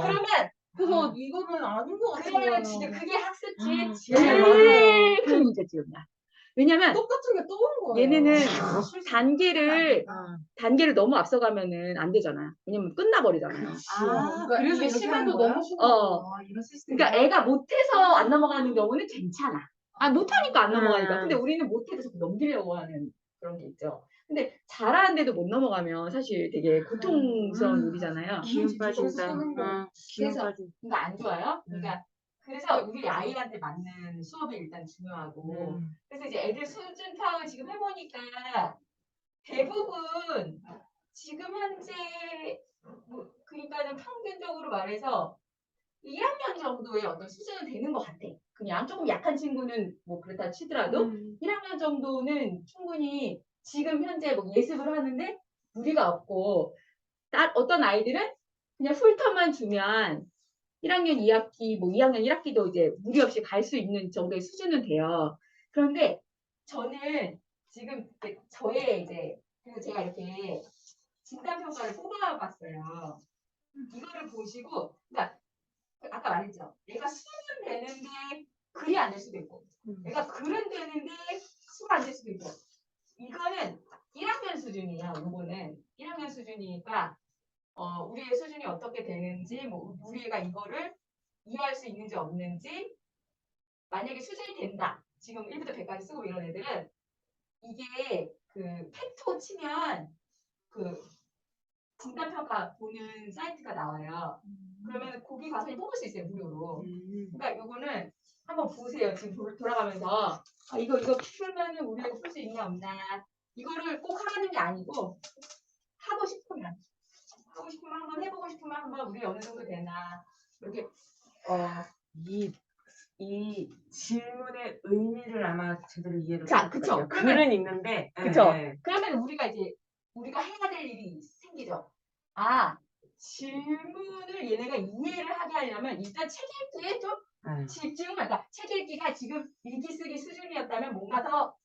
그러면 그래서 이거는 아닌 것 같아요. 그러면 진짜 그게 학습지의 제일 큰 문제지였나. 왜냐면 똑같은 게 또 온 거예요. 얘네는 단계를 너무 앞서가면은 안 되잖아. 왜냐면 끝나버리잖아요. 그래서 이게 심해도 거야? 너무 심해요. 이런 시스템. 그러니까 애가 못해서 안 넘어가는 경우는 괜찮아. 못하니까 안 넘어가니까. 근데 우리는 못해서 자꾸 넘기려고 하는 그런 게 있죠. 근데 잘하는데도 못 넘어가면 사실 되게 고통스러운 일이잖아요. 기운 빠진다. 그래서 그러니까 안 좋아요. 그래서 우리 아이한테 맞는 수업이 일단 중요하고. 그래서 이제 애들 수준 파악을 지금 해보니까 대부분 지금 현재 그러니까는 평균적으로 말해서 1학년 정도의 어떤 수준은 되는 것 같아. 그냥 조금 약한 친구는 뭐 그렇다 치더라도 1학년 정도는 충분히 지금 현재 뭐 예습을 하는데 무리가 없고 어떤 아이들은 그냥 풀터만 주면 1학년 2학기 뭐 2학년 1학기도 이제 무리 없이 갈 수 있는 정도의 수준은 돼요. 그런데 저는 지금 저의 이제 그래서 제가 이렇게 진단평가를 뽑아봤어요. 이거를 보시고 그러니까 아까 말했죠. 얘가 수는 되는데 글이 안 될 수도 있고 얘가 글은 되는데 수가 안 될 수도 있고 이거는 1학년 수준이에요. 이거는 1학년 수준이니까 우리의 수준이 어떻게 되는지 뭐 우리 애가 이거를 이해할 수 있는지 없는지 만약에 수준이 된다. 지금 1부터 100까지 쓰고 이런 애들은 이게 그 팩토 치면 그 진단평가 보는 사이트가 나와요. 그러면 거기 가서 뽑을 수 있어요. 무료로. 그러니까 요거는 한번 보세요. 지금 돌아가면서 이거 풀면은 우리 애가 풀 수 있나 없나 이거를 꼭 하라는 게 아니고 하고 싶으면 한번 해보고 싶으면 한번 우리 어느 정도 되나 이렇게 이 질문의 의미를 아마 제대로 이해를 자, 못할 그쵸. 거예요. 글은 있는데 그쵸. 그러면 우리가 해야 될 일이 생기죠. 질문을 얘네가 이해를 하게 하려면 일단 책 읽기에 좀 집중을 그러니까 책 읽기가 지금 읽기 쓰기 수준이었다면 뭔가 더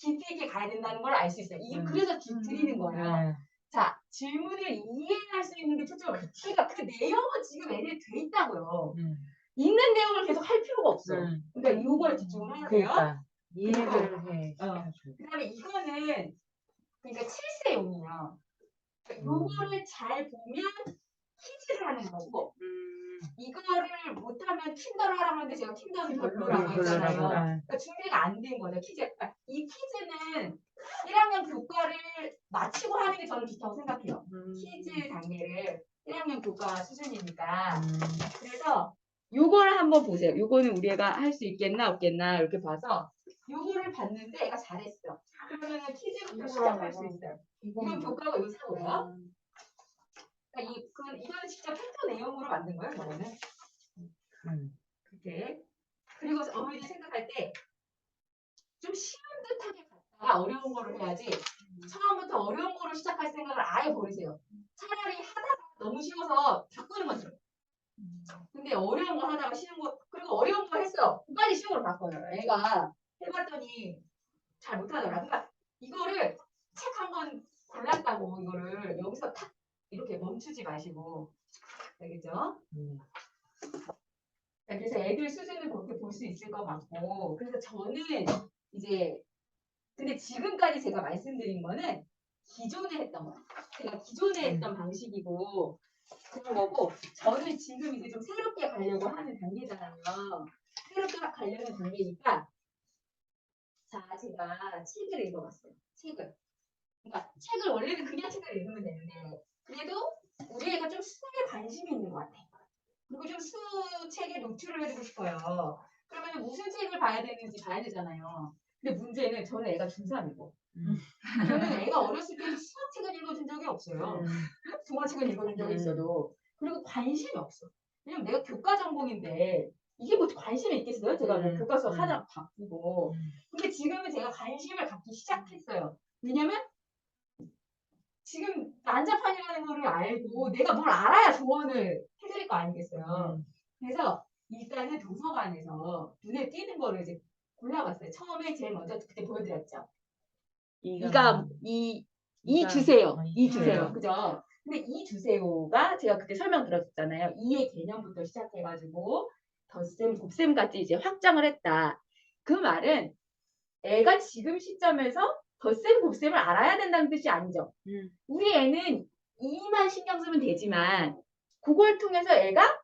깊이 있게 가야 된다는 걸 알 수 있어요. 이게 음. 그래서 드리는 거예요. 네. 자, 질문을 이해할 수 있는 게 초점을 그러니까 그 내용은 지금 애들이 돼 있다고요. 있는 내용을 계속 할 필요가 없어. 그러니까 이걸 집중을 해야 돼요. 그러니까 이해를 해. 그다음에 이거는 그러니까 7세용이에요. 그러니까 요거를 잘 보면 퀴즈를 하는 거고 이거를 못하면 킨더를 하라고 하는데 제가 킨더는 별로라고 했잖아요. 그러니까 준비가 안 된 거네. 퀴즈. 그러니까 이 퀴즈는 1학년 교과를 마치고 하는 게 저는 좋다고 생각해요. 퀴즈 단계를 1학년 교과 수준이니까. 그래서 요거를 한번 보세요. 요거는 우리 애가 할 수 있겠나 없겠나 이렇게 봐서 요거를 봤는데 애가 잘했어. 그러면 퀴즈부터 시작할 수 있어요. 이건 교과가 이거 사고요. 그러니까 이거는 진짜 팩터 내용으로 만든 거예요. 저거는. 그렇게. 그리고 어머니들 생각할 때 좀 쉬운 듯하게 갔다가 어려운 거를 해야지 처음부터 어려운 거로 시작할 생각을 아예 버리세요. 차라리 하다가 너무 쉬워서 바꾸는 거죠. 근데 어려운 거 하다가 쉬운 거 그리고 어려운 거 했어. 빨리 쉬운 걸로 바꿔요. 애가 해봤더니 잘 못하더라. 그러니까 이거를 책 한 권 골랐다고 이거를 여기서 탁 이렇게 멈추지 마시고 알겠죠? 그래서 애들 수준을 그렇게 볼 수 있을 것 같고 그래서 저는 이제 근데 지금까지 제가 말씀드린 거는 기존에 했던 거 제가 기존에 했던 방식이고 그런 거고 저는 지금 이제 좀 새롭게 가려고 하는 단계잖아요. 새롭게 가려는 단계니까 자 제가 책을 읽어봤어요. 책을 그러니까 책을 원래는 그냥 책을 읽으면 되는데 그래도 우리 애가 좀 수학에 관심이 있는 것 같아. 그리고 좀 수책에 노출을 해주고 싶어요. 그러면 무슨 책을 봐야 되는지 봐야 되잖아요. 근데 문제는 저는 애가 중3이고 저는 애가 어렸을 때 수학책을 읽어준 적이 없어요. 동화책을 읽어준 적이 있어도 그리고 관심이 없어. 왜냐면 내가 교과 전공인데 이게 뭐 관심이 있겠어요? 제가 뭐 교과 수업 하나 바꾸고 근데 지금은 제가 관심을 갖기 시작했어요. 왜냐면 지금 난자판이라는 거를 알고 내가 뭘 알아야 조언을 해드릴 거 아니겠어요. 그래서 일단은 도서관에서 눈에 띄는 거를 이제 골라봤어요. 처음에 제일 먼저 그때 보여드렸죠. 이 주세요. 이 주세요. 그죠? 근데 이 주세요가 제가 그때 설명 들었잖아요. 이의 개념부터 시작해가지고 덧셈, 곱셈까지 이제 확장을 했다. 그 말은 애가 지금 시점에서 덧셈, 곱셈을 알아야 된다는 뜻이 아니죠. 우리 애는 이만 신경 쓰면 되지만 그걸 통해서 애가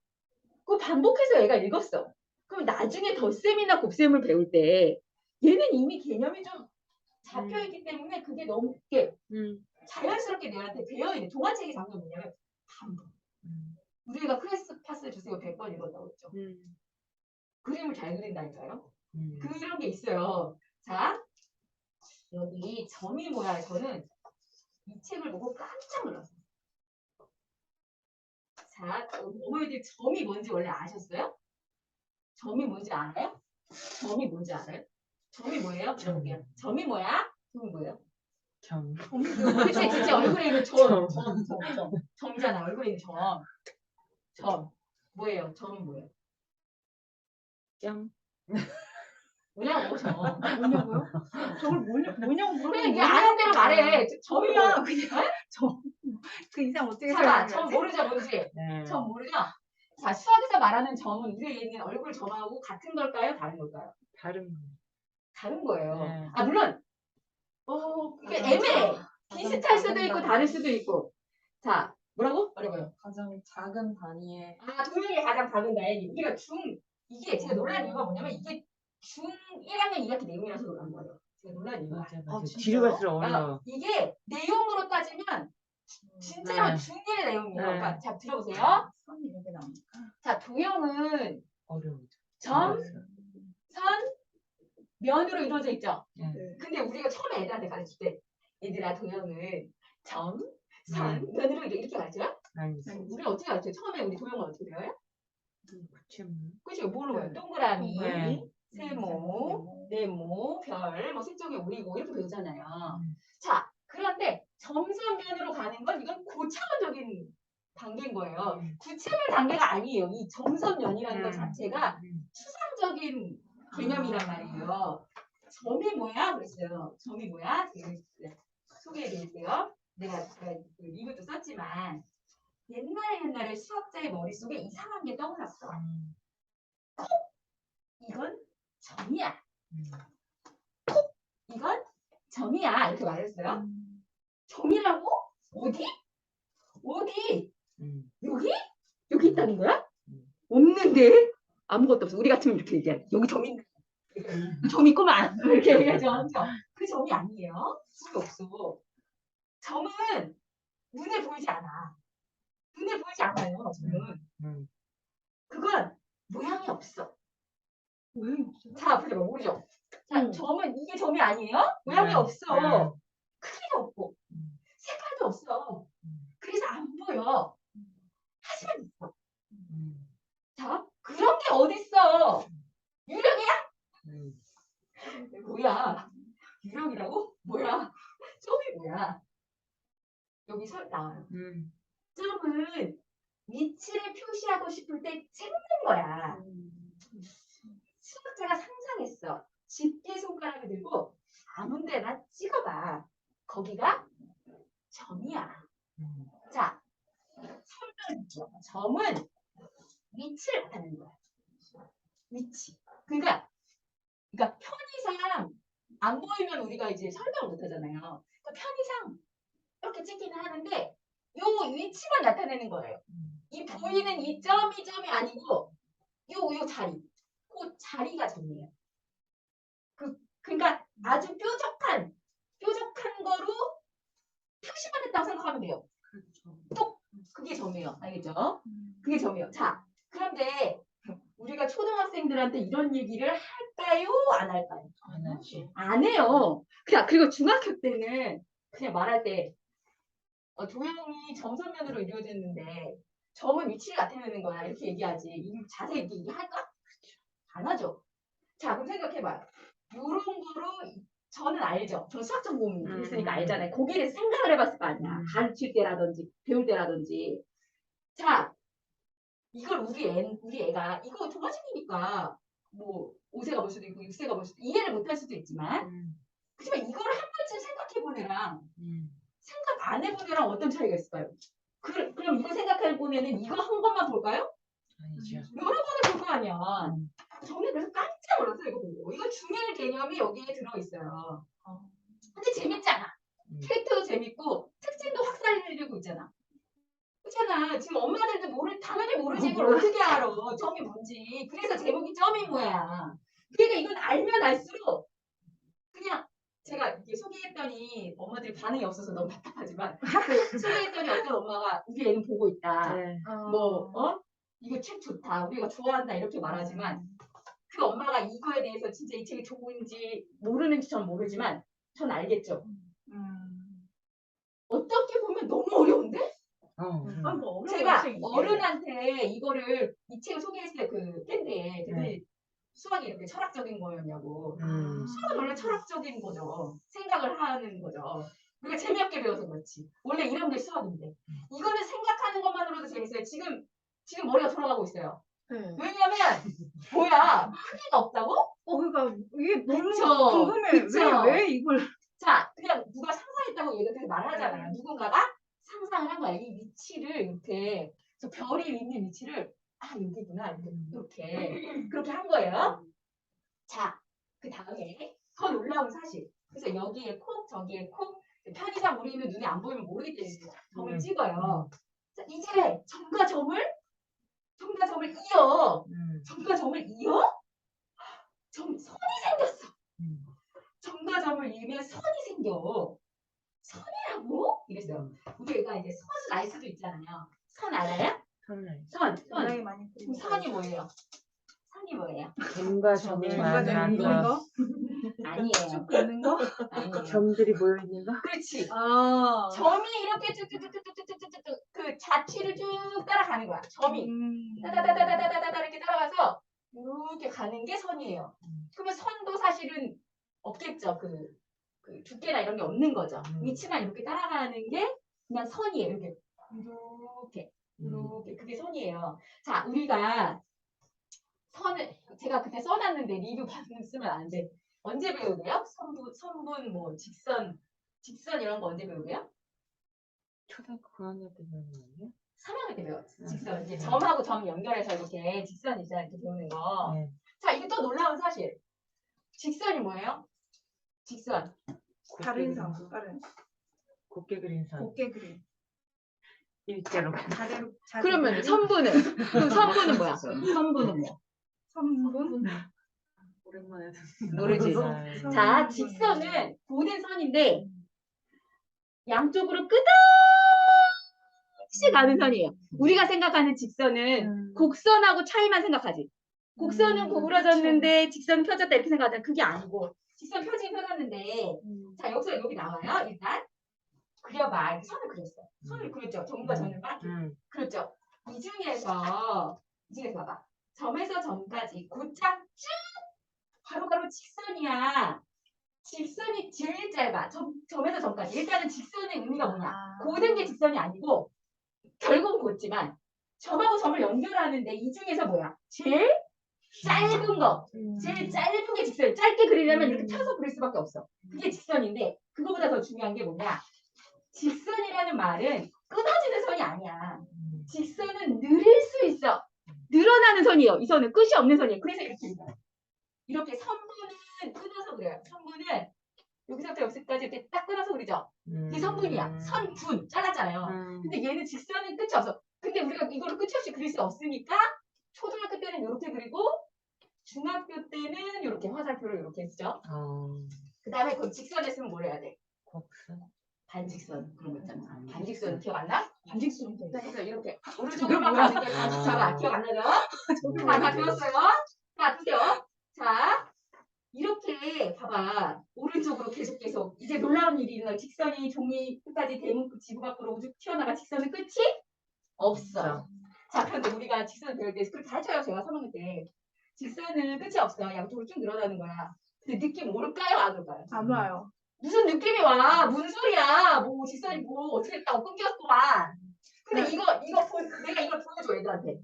그 반복해서 애가 읽었어. 그럼 나중에 덧셈이나 곱셈을 배울 때 얘는 이미 개념이 좀 잡혀있기 때문에 그게 너무 이렇게 자연스럽게 내한테 배어있는 동화책의 장점이 뭐냐면 반복. 우리 애가 클래스 파스 주세요 100번 읽었다고 했죠. 그림을 잘 그린다니까요. 그런 게 있어요. 자 여기 점이 뭐야? 저는 이 책을 보고 깜짝 놀랐어요. 자, 어머니들 점이 뭔지 원래 아셨어요? 점이 뭔지 알아요? 점이 뭔지 알아요? 점이 뭐예요? 물어볼게요. 점이 뭐야? 점이 뭐예요? 점. 그치, 진짜 얼굴에 있는 점이잖아. 얼굴에 있는 점. 점. 뭐예요? 점이 뭐예요? 점. 뭐냐고, 점. 뭐냐고요? 저걸 뭐냐고 물어보면 그냥 이게 아는 대로 말해. 점이야. 그냥 점. 그 이상 어떻게 잠깐, 설명해야지? 점 모르죠, 뭔지? 네. 점 모르죠? 자, 수학에서 말하는 점은 우리에 있는 얼굴 점하고 같은 걸까요? 다른 걸까요? 다른 거예요. 네. 아, 물론, 이게 애매해. 비슷할 수도 있고, 다를 수도 있고. 자, 뭐라고? 어려워요. 가장 작은 단위의 아, 동영이 가장 작은 나이. 우리가 이게 제가 놀란 이유가 뭐냐면, 이게 중1학년 2학기 내용이라서 놀란 거예요. 제가 놀란 이유가. 맞아. 아, 뒤로 갈수록 어려워. 이게 내용으로 따지면, 진짜로 네. 중1 내용이에요. 네. 그러니까, 자, 들어보세요. 선이 이렇게 나오니까. 자, 도형은 어려워. 점, 선, 면으로 이루어져 있죠. 네. 근데 우리가 처음에 애들한테 가르칠 때 얘들아 도형은 점, 선, 면으로 이렇게 가르쳐요? 아니, 우리 어떻게 가르쳐요? 처음에 우리 도형은 어떻게 배워요? 붙임. 그치? 뭐로 배워요? 동그라미, 네. 세모, 네모, 별, 뭐 색종이 오리고 이렇게 배우잖아요. 자, 그런데 점선면으로 가는 건 이건 고차원적인 단계인 거예요. 구체물 단계가 아니에요. 이 점선면이라는 것 자체가 추상적인 개념이란 말이에요. 점이 뭐야? 그랬어요. 점이 뭐야? 소개해 드릴게요. 내가 그 리뷰도 썼지만 옛날에 수학자의 머릿속에 이상한 게 떠올랐어. 이건 점이야. 이건 점이야. 이렇게 말했어요. 점이라고? 어디? 어디? 여기? 여기 있다는 거야? 없는데? 아무것도 없어. 우리 같으면 이렇게 얘기해. 여기 점 있는 점 있구만. 이렇게 얘기하죠. 그 점이 아니에요. 점이 없어. 점은 눈에 보이지 않아. 눈에 보이지 않아요. 점은. 그건 모양이 없어. 모양이 없어요? 자, 보세요. 모르죠? 자, 점은 이게 점이 아니에요? 모양이 없어. 크기도 없고 색깔도 없어. 그래서 안 보여. 하지만 있어. 자, 그런 게 어딨어? 유령이야? 뭐야? 유령이라고? 뭐야? 점이 뭐야? 여기 나와요. 점은 위치를 표시하고 싶을 때 찍는 거야. 수학자가 상상했어. 집게 손가락을 들고 아무 데나 찍어봐. 거기가 점이야. 자, 설명해줄게요. 점은 위치를 나타내는 거야. 위치. 그러니까 편의상 안 보이면 우리가 이제 설명을 못 하잖아요. 그러니까 편의상 이렇게 찍기는 하는데 요 위치만 나타내는 거예요. 이 보이는 이 점이 아니고 요 자리. 그 자리가 점이에요. 그러니까 아주 뾰족한 거로 표시만 했다고 생각하면 돼요. 또 그게 점이에요. 알겠죠? 그게 점이에요. 자, 그런데 우리가 초등학생들한테 이런 얘기를 할까요? 안 할까요? 안 하지. 안 해요. 그리고 중학교 때는 그냥 말할 때 도형이 점선면으로 이루어졌는데 점은 위치를 나타내는 거야. 이렇게 얘기하지. 자세히 얘기할까? 안 하죠. 자, 그럼 생각해봐요. 요런 거로 저는 알죠. 저 수학 전공 했으니까 알잖아요. 거기에 생각을 해봤을 거 아니야. 가르칠 때라든지 배울 때라든지. 자, 이걸 우리 애가 이거 동화책이니까 뭐 5세가 볼 수도 있고 6세가 볼 수도 이해를 못할 수도 있지만 그렇지만 이거를 한 번쯤 생각해본 애랑 생각 안 해본 애랑 어떤 차이가 있을까요? 그럼 이거 생각해보면은 이거 한 번만 볼까요? 아니죠. 여러 번을 볼 거 아니야. 저는 그래서 깜짝 놀랐어요. 이거 보고. 이거 중요한 개념이 여기에 들어있어요. 근데 재밌잖아. 캐릭터도 재밌고 특징도 확 살리고 있잖아. 그렇잖아. 지금 엄마들도 당연히 모르지. 이걸 어떻게 알아. 점이 뭔지. 그래서 제목이 점이 뭐야. 그러니까 이건 알면 알수록 그냥 제가 이렇게 소개했더니 엄마들이 반응이 없어서 너무 답답하지만 소개했더니 어떤 엄마가 우리 애는 보고 있다. 이거 책 좋다. 우리가 좋아한다. 이렇게 말하지만 그 엄마가 이거에 대해서 진짜 이 책이 좋은지 모르는지 전 모르지만 전 알겠죠. 어떻게 보면 너무 어려운데? 제가 어른한테 이 책을 소개했을 때 그 팬데 그들이 수학이 이렇게 철학적인 거였냐고. 수학은 원래 철학적인 거죠. 생각을 하는 거죠. 우리가 재미없게 배워서 그렇지. 원래 이런 게 수학인데. 이거는 생각하는 것만으로도 재밌어요. 지금 머리가 돌아가고 있어요. 왜냐면 뭐야? 크기가 없다고? 그러니까 이게 너무 그쵸. 궁금해. 그쵸. 왜 이걸? 자, 그냥 누가 상상했다고 얘가 그렇게 말하잖아요. 누군가가 상상을 한 거야. 이 위치를 이렇게 별이 있는 위치를 여기구나 이렇게 그렇게 한 거예요. 자, 그 다음에 더 놀라운 사실. 그래서 여기에 콕 저기에 콕 편의상 우리는 눈에 안 보이면 모르기 때문에 점을 찍어요. 자, 이제 점과 점을 이어. 점과 점을 이어? 선이 생겼어. 점과 점을 이으면 선이 생겨. 선이라고? 이랬어요. 우리 애가 이제 선을 알 수도 있잖아요. 선 알아요? 선. 굉장히 많이 그럼 선이 뭐예요? 선이 뭐예요? 점과 점이 점과 점이 있는 만나서 거? 아니에요. 쭉 있는 거? 아니에요. 점들이 모여 있는 거? 그렇지. 아. 점이 이렇게 쭉쭉쭉쭉쭉쭉쭉 그 자취를 쭉 따라가는 거야. 점이 따다다다다다다다 이렇게 따라가서 이렇게 가는 게 선이에요. 그러면 선도 사실은 없겠죠. 그 두께나 이런 게 없는 거죠. 위치만 이렇게 따라가는 게 그냥 선이에요. 이렇게 그게 선이에요. 자, 우리가 선을 제가 그때 써놨는데 리뷰 받으면 쓰면 안 돼. 언제 배우게요? 선분, 뭐 직선 이런 거 언제 배우게요? 초등학교 고학년 때 배우는 거 아니야? 3학년 때 배워요. 직선. 이제 네. 점하고 점 연결해서 이렇게 직선 이렇게 배우는 거. 네. 자, 이게 또 놀라운 사실. 직선이 뭐예요? 직선. 다른 선, 다른 곱게 그린 선. 곱게 그린. 일자로. 자대로. 그러면 선분은? 그럼 선분은 뭐야? 선분은 뭐? 선분. 오랜만에 모르지. 네. 자, 직선은 고된 선인데 양쪽으로 끝없이 가는 선이에요. 우리가 생각하는 직선은 곡선하고 차이만 생각하지. 곡선은 구부러졌는데 직선 펴졌다 이렇게 생각하잖아. 그게 아니고 직선 펴지긴 펴졌는데 자, 여기서 여기 나와요. 일단 그려봐. 이렇게 선을 그렸어요. 선을 그렸죠. 점과 점을 막 그렸죠. 이 중에서 봐봐. 점에서 점까지 곧장 쭉 바로바로 직선이야. 직선이 제일 짧아. 점에서 점까지. 일단은 직선의 의미가 뭐냐. 고된 게 직선이 아니고 결국은 곧지만 점하고 점을 연결하는데 이 중에서 뭐야? 제일 짧은 거. 제일 짧은 게 직선이야. 짧게 그리려면 이렇게 펴서 그릴 수밖에 없어. 그게 직선인데 그거보다 더 중요한 게 뭐냐. 직선이라는 말은 끊어지는 선이 아니야. 직선은 느릴 수 있어. 늘어나는 선이에요. 이 선은 끝이 없는 선이에요. 그래서 이렇게 선분은 끊어서 그래요. 선분은 여기서부터 여기까지 이렇게 딱 끊어서 그리죠. 이게 선분이야. 선분 잘랐잖아요. 근데 얘는 직선은 끝이 없어. 근데 우리가 이거를 끝이 없이 그릴 수 없으니까 초등학교 때는 이렇게 그리고 중학교 때는 이렇게 화살표를 이렇게 쓰죠. 그 다음에 그 직선에 쓰면 뭘 해야 돼? 곡선. 반직선 그런 거 있잖아. 반직선 기억 안 나? 반직선 그래서 이렇게 저게 오른쪽으로만 뭐야? 가는 게 반직선아. 기억 안 나죠? 다 배웠어요? 자, 드세요. 자, 이렇게 봐봐. 오른쪽으로 계속 이제 놀라운 일이 일어나요. 직선이 종이 끝까지 대문 지구 밖으로 우쭉 튀어나가 직선은 끝이 없어요. 자, 그런데 우리가 직선을 배울 때 그렇게 가르쳐요. 제가 3학년 때. 직선은 끝이 없어. 양쪽으로 쭉 늘어나는 거야. 근데 느낌 올까요? 안 올까요? 안 와요. 무슨 느낌이 와? 무슨 소리야? 뭐 직선이 뭐 어떻게 했다고 끊겼구만. 근데 내가 이걸 보여줘 애들한테.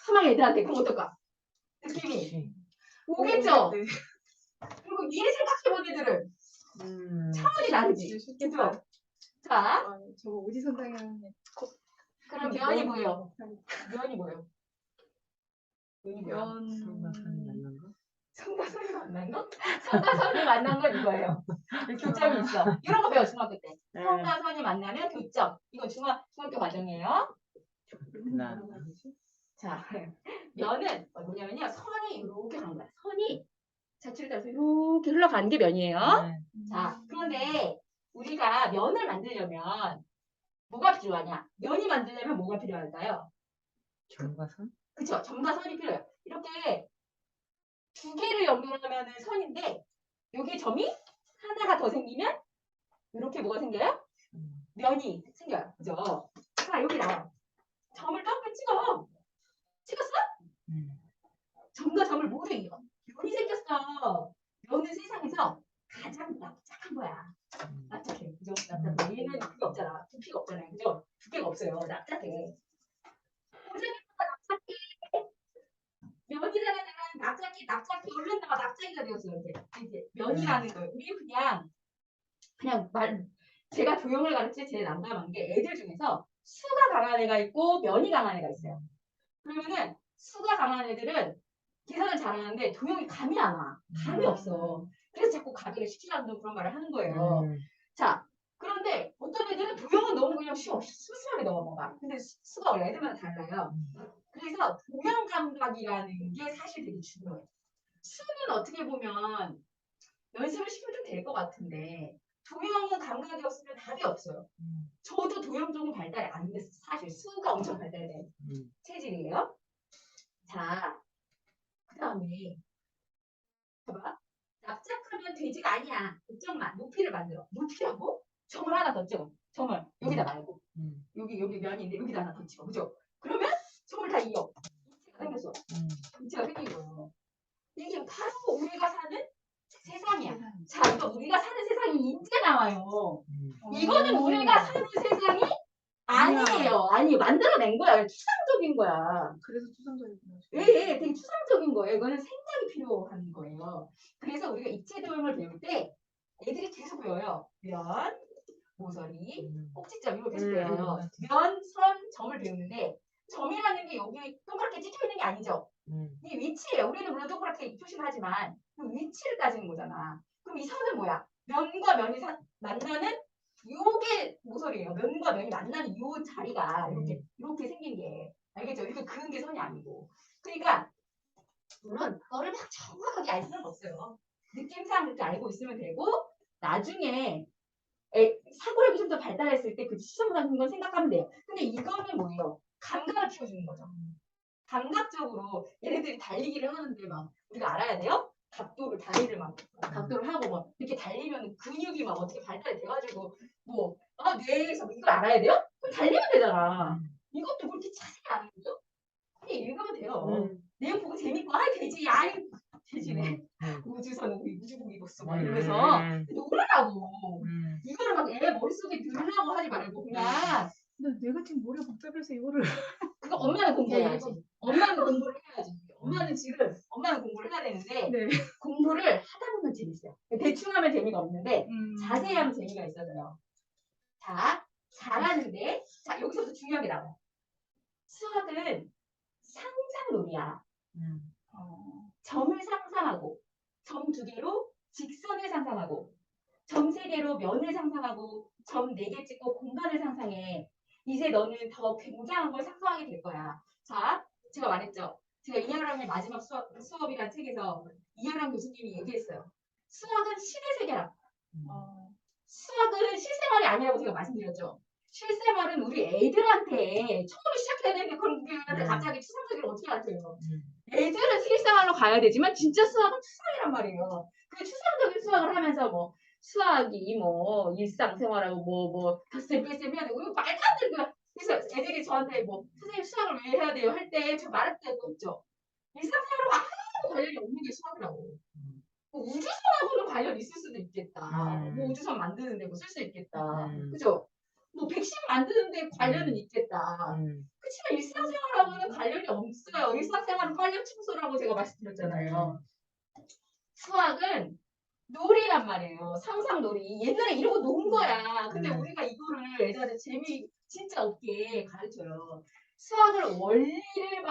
3학년 애들한테 그럼 어떨까? 느낌이 오겠죠? 네. 그리고 미리 생각해본 애들은 차원이 다르지. 그죠? 자, 저거 오지선당이라는 애. 그럼 면이 뭐예요? 면이 뭐예요? 면이 뭐야? 성과선이 맞는 거? 성과선이 만난 거? 성과선이 만난 건 이거예요. 교점이 있어. 이런 거 배워 중학교 때. 성과선이 만나면 교점. 이거 중학교 과정이에요. 나. 자, 면은 뭐냐면요. 선이 이렇게 간 거야. 선이 자취를 따라서 이렇게 흘러가는 게 면이에요. 자, 그런데 우리가 면을 만들려면 뭐가 필요하냐? 면이 만들려면 뭐가 필요할까요? 점과 선? 그쵸? 점과 선이 필요해요. 이렇게 두 개를 연결하면 선인데 여기 점이 하나가 더 생기면 이렇게 뭐가 생겨요? 면이 생겨요. 그죠? 자, 여기 나와. 점을 깜빡 찍었어? 점과 점을 모두 이어. 면이 생겼어. 면은 세상에서 가장 납작한 거야. 납작해. 그죠? 납작해. 얘는 그게 없잖아. 부피가 없잖아요. 그죠? 두께가 없어요. 납작해. 면이라는 애는 납작해 얼른 나와 납작이가 되었어요. 이제 면이라는 거예요. 우리 그냥 제가 도형을 가르칠 때 제일 난감한 게 애들 중에서 수가 강한 애가 있고 면이 강한 애가 있어요. 그러면은 수가 강한 애들은 계산을 잘하는데 도형이 감이 안 와. 감이 없어. 그래서 자꾸 가기를 시키라는 그런 말을 하는 거예요. 자, 그런데 어떤 애들은 도형은 너무 그냥 쉬워. 수수하게 넘어가. 근데 수가 원래 애들마다 달라요. 그래서 도형 감각이라는 게 사실 되게 중요해요. 수는 어떻게 보면 연습을 시키면 좀 될 것 같은데 도형은 감각이 없으면 답이 없어요. 저도 도형 쪽은 발달이 안 됐어요. 사실 수가 엄청 발달된 체질이에요. 자, 그 다음에 봐봐. 납작하면 돼지가 아니야. 걱정만. 높이를 만들어. 높이라고? 점을 하나 더 찍어. 점을 여기다 말고 여기 면인데 여기다 하나 더 찍어. 그죠? 그러면 점을 다 이어. 이체가 생겼어. 이체가 생긴 거예요. 이게 바로 우리가 사는 세상이야. 자, 이거 우리가 사는 세상이 이제 나와요. 이거는 우리가 사는 세상이 아니에요. 아니, 만들어낸 거야. 추상적인 거야. 그래서 추상적이구나. 예, 되게 추상적인 거예요. 이거는 생각이 필요한 거예요. 거예요. 그래서 우리가 입체도형을 배울 때 애들이 계속 배워요. 면, 모서리, 꼭지점 이걸 계속 배워요. 면, 선, 점을 배우는데 점이라는 게 여기 동그랗게 찍혀 있는 게 아니죠. 이 위치예요. 우리는 물론 동그랗게 표시를 하지만 그 위치를 따지는 거잖아. 그럼 이 선은 뭐야? 면과 면이 만나는 요게 모서리예요. 면과 면이 만나는 요 자리가 이렇게 생긴 게 알겠죠? 이거 그은 게 선이 아니고. 그러니까 물론 그거를 막 정확하게 알 수는 없어요. 느낌상 그렇게 알고 있으면 되고 나중에 사고력이 좀 더 발달했을 때 그 시점 같은 걸 생각하면 돼요. 근데 이거는 뭐예요? 감각을 키워주는 거죠. 감각적으로 얘네들이 달리기를 하는데 막 우리가 알아야 돼요? 다리를 막 각도를 하고 막 이렇게 달리면 근육이 막 어떻게 발달이 돼가지고 뭐 뇌에서 이걸 알아야 돼요? 그럼 달리면 되잖아. 이것도 그렇게 자세히 아는 거죠? 그냥 읽으면 돼요. 내용 보고 재밌고 되지 되지네. 우주선 우리 우주복 입었어 막 이러면서 놀으라고. 이거를 막 애 머릿속에 넣으려고 하지 말고 그냥 근데 내가 지금 머리가 복잡해서 이거를 그거 엄마는 공부해야지. 엄마는 공부를 해야지. 엄마는 공부를 해야 되는데 네. 공부를 하다 보면 재밌어요. 대충 하면 재미가 없는데 자세히 하면 재미가 있어져요. 자, 잘하는데 자 여기서부터 중요한 게 나와요. 수학은 상상놀이야. 점을 상상하고 점 2개로 직선을 상상하고 점 3개로 면을 상상하고 점 4개 찍고 공간을 상상해. 이제 너는 더 굉장한 걸 상상하게 될 거야. 자, 제가 말했죠. 제가 이하람의 마지막 수업이라는 책에서 이하람 교수님이 얘기했어요. 수학은 신의 세계라. 수학은 실생활이 아니라고 제가 말씀드렸죠. 실생활은 우리 애들한테 처음에 시작해야 되는데 그럼 우리 애들한테 갑자기 추상적으로 어떻게 가르쳐요? 애들은 실생활로 가야 되지만 진짜 수학은 추상이란 말이에요. 그 추상적인 수학을 하면서 뭐 수학이 뭐 일상생활하고 뭐 덧셈 뺄셈 해야 되고 이거 말도 안 되는 거야. 그래서 애들이 저한테 뭐 선생님 수학을 왜 해야 돼요? 할 때 저 말할 때가 없죠. 일상생활하고 아무 관련이 없는 게 수학이라고. 뭐 우주선하고는 관련 있을 수도 있겠다. 뭐 우주선 만드는데 뭐 쓸 수 있겠다. 그죠? 뭐 백신 만드는데 관련은 있겠다. 그렇지만 일상생활하고는 관련이 없어요. 일상생활은 관련 청소라고 제가 말씀드렸잖아요. 수학은 놀이란 말이에요. 상상놀이. 옛날에 이러고 논 거야. 근데 우리가 이거를 애들한테 진짜 없게 가르쳐요. 수학을 원리를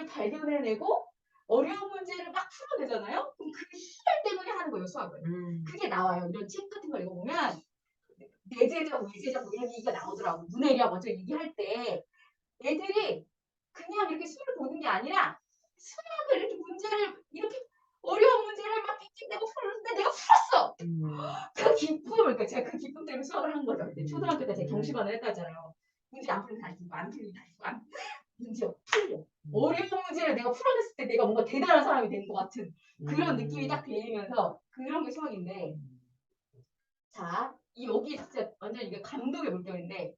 발견해내고 어려운 문제를 막 풀어내잖아요. 그럼 그 힘들 때문에 하는 거예요, 수학을. 그게 나와요. 이런 책 같은 거 읽어보면 내재적, 외재적 뭐 이런 얘기가 나오더라고. 문해력 먼저 얘기할 때 애들이 그냥 이렇게 수를 보는 게 아니라 수학을 이렇게 어려운 문제를 막 띵띵대고 풀었는데 내가 풀었어. 그 기쁨을 제가 그 기쁨 때문에 수학을 한 거죠. 그때 초등학교 때 제가 경시반을 했다 했잖아요. 문제 안 풀리면 다시 안 풀리면 다시 문제 풀려. 어려운 문제를 내가 풀어냈을 때 내가 뭔가 대단한 사람이 된 것 같은 그런 느낌이 딱 들면서 그런 게 수학인데 자 여기 진짜 완전 이게 감독의 물결인데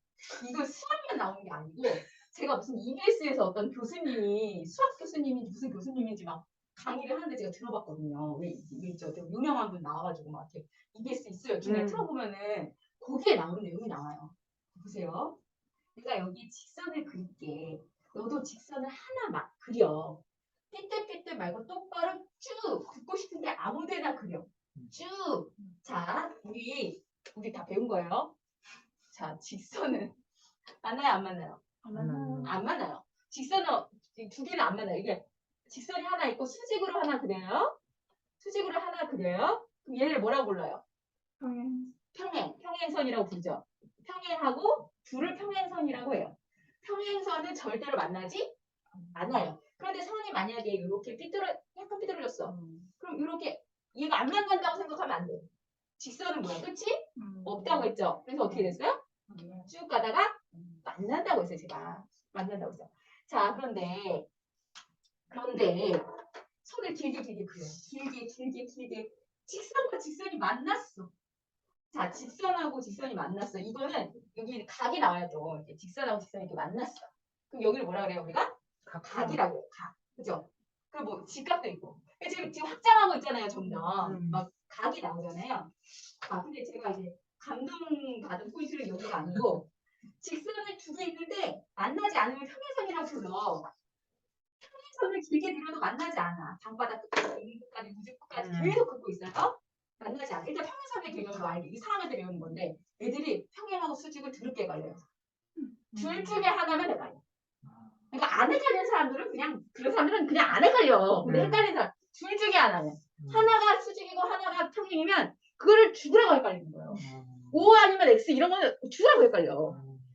이거 수학만 나오는 게 아니고 제가 무슨 EBS에서 어떤 교수님이 수학 교수님이 무슨 교수님인지 막 강의를 하는데 제가 들어봤거든요. 왜 있죠? 되게 유명한 분 나와가지고 막 이렇게 EBS 있어요. 중간에 틀어보면은 거기에 나오는 내용이 나와요. 보세요. 내가 여기 직선을 그릴게. 너도 직선을 하나 막 그려. 삐뚤삐뚤 말고 똑바로 쭉 긋고 싶은데 아무데나 그려. 쭉. 자, 우리 다 배운 거예요. 자, 직선은 맞나요? 안 맞나요? 안 맞나요? 직선은 2개는 안 맞아요. 이게 직선이 하나 있고 수직으로 하나 그려요. 수직으로 하나 그려요. 그럼 얘를 뭐라고 불러요? 평행선이라고 부르죠. 평행하고 둘을 평행선이라고 해요. 평행선은 절대로 만나지 않아요. 그런데 선이 만약에 이렇게 약간 삐뚤어졌어. 그럼 이렇게 얘가 안 만난다고 생각하면 안 돼. 직선은 뭐야? 끝이 없다고 했죠. 그래서 어떻게 됐어요? 쭉 가다가 만난다고 했어요. 제가 만난다고 했어요. 자, 그런데 선을 길게 그려요. 길게 직선과 직선이 만났어. 자, 직선하고 직선이 만났어. 이거는 여기 각이 나와요. 또 이렇게 직선하고 직선이 이렇게 만났어. 그럼 여기를 뭐라 그래요? 우리가 각이라고 해요. 각. 그죠? 그리고 뭐 직각도 있고. 지금 확장하고 있잖아요. 점점 막 각이 나오잖아요. 근데 제가 이제 감동받은 포인트는 여기가 아니고 직선을 2개 있는데 만나지 않으면 평행선이라고 불러. 손을 길게 들어도 만나지 않아. 방바닥 끝까지, 이 끝까지, 무릎 끝까지 음. 계속 긋고 있어요. 만나지 않아. 일단 평행선의 개념도 알게. 이 사람한테 배우는 건데 애들이 평행하고 수직을 드럽게 갈려요. 둘 중에 하나면 헷갈려. 그러니까 안 헷갈리는 사람들은 그런 사람들은 그냥 안 헷갈려. 근데 음. 헷갈리는 사람 둘 중에 하나면 하나가 수직이고 하나가 평행이면 그거를 죽으라고 헷갈리는 거예요. O 아니면 X 이런 거는 죽으라고 헷갈려.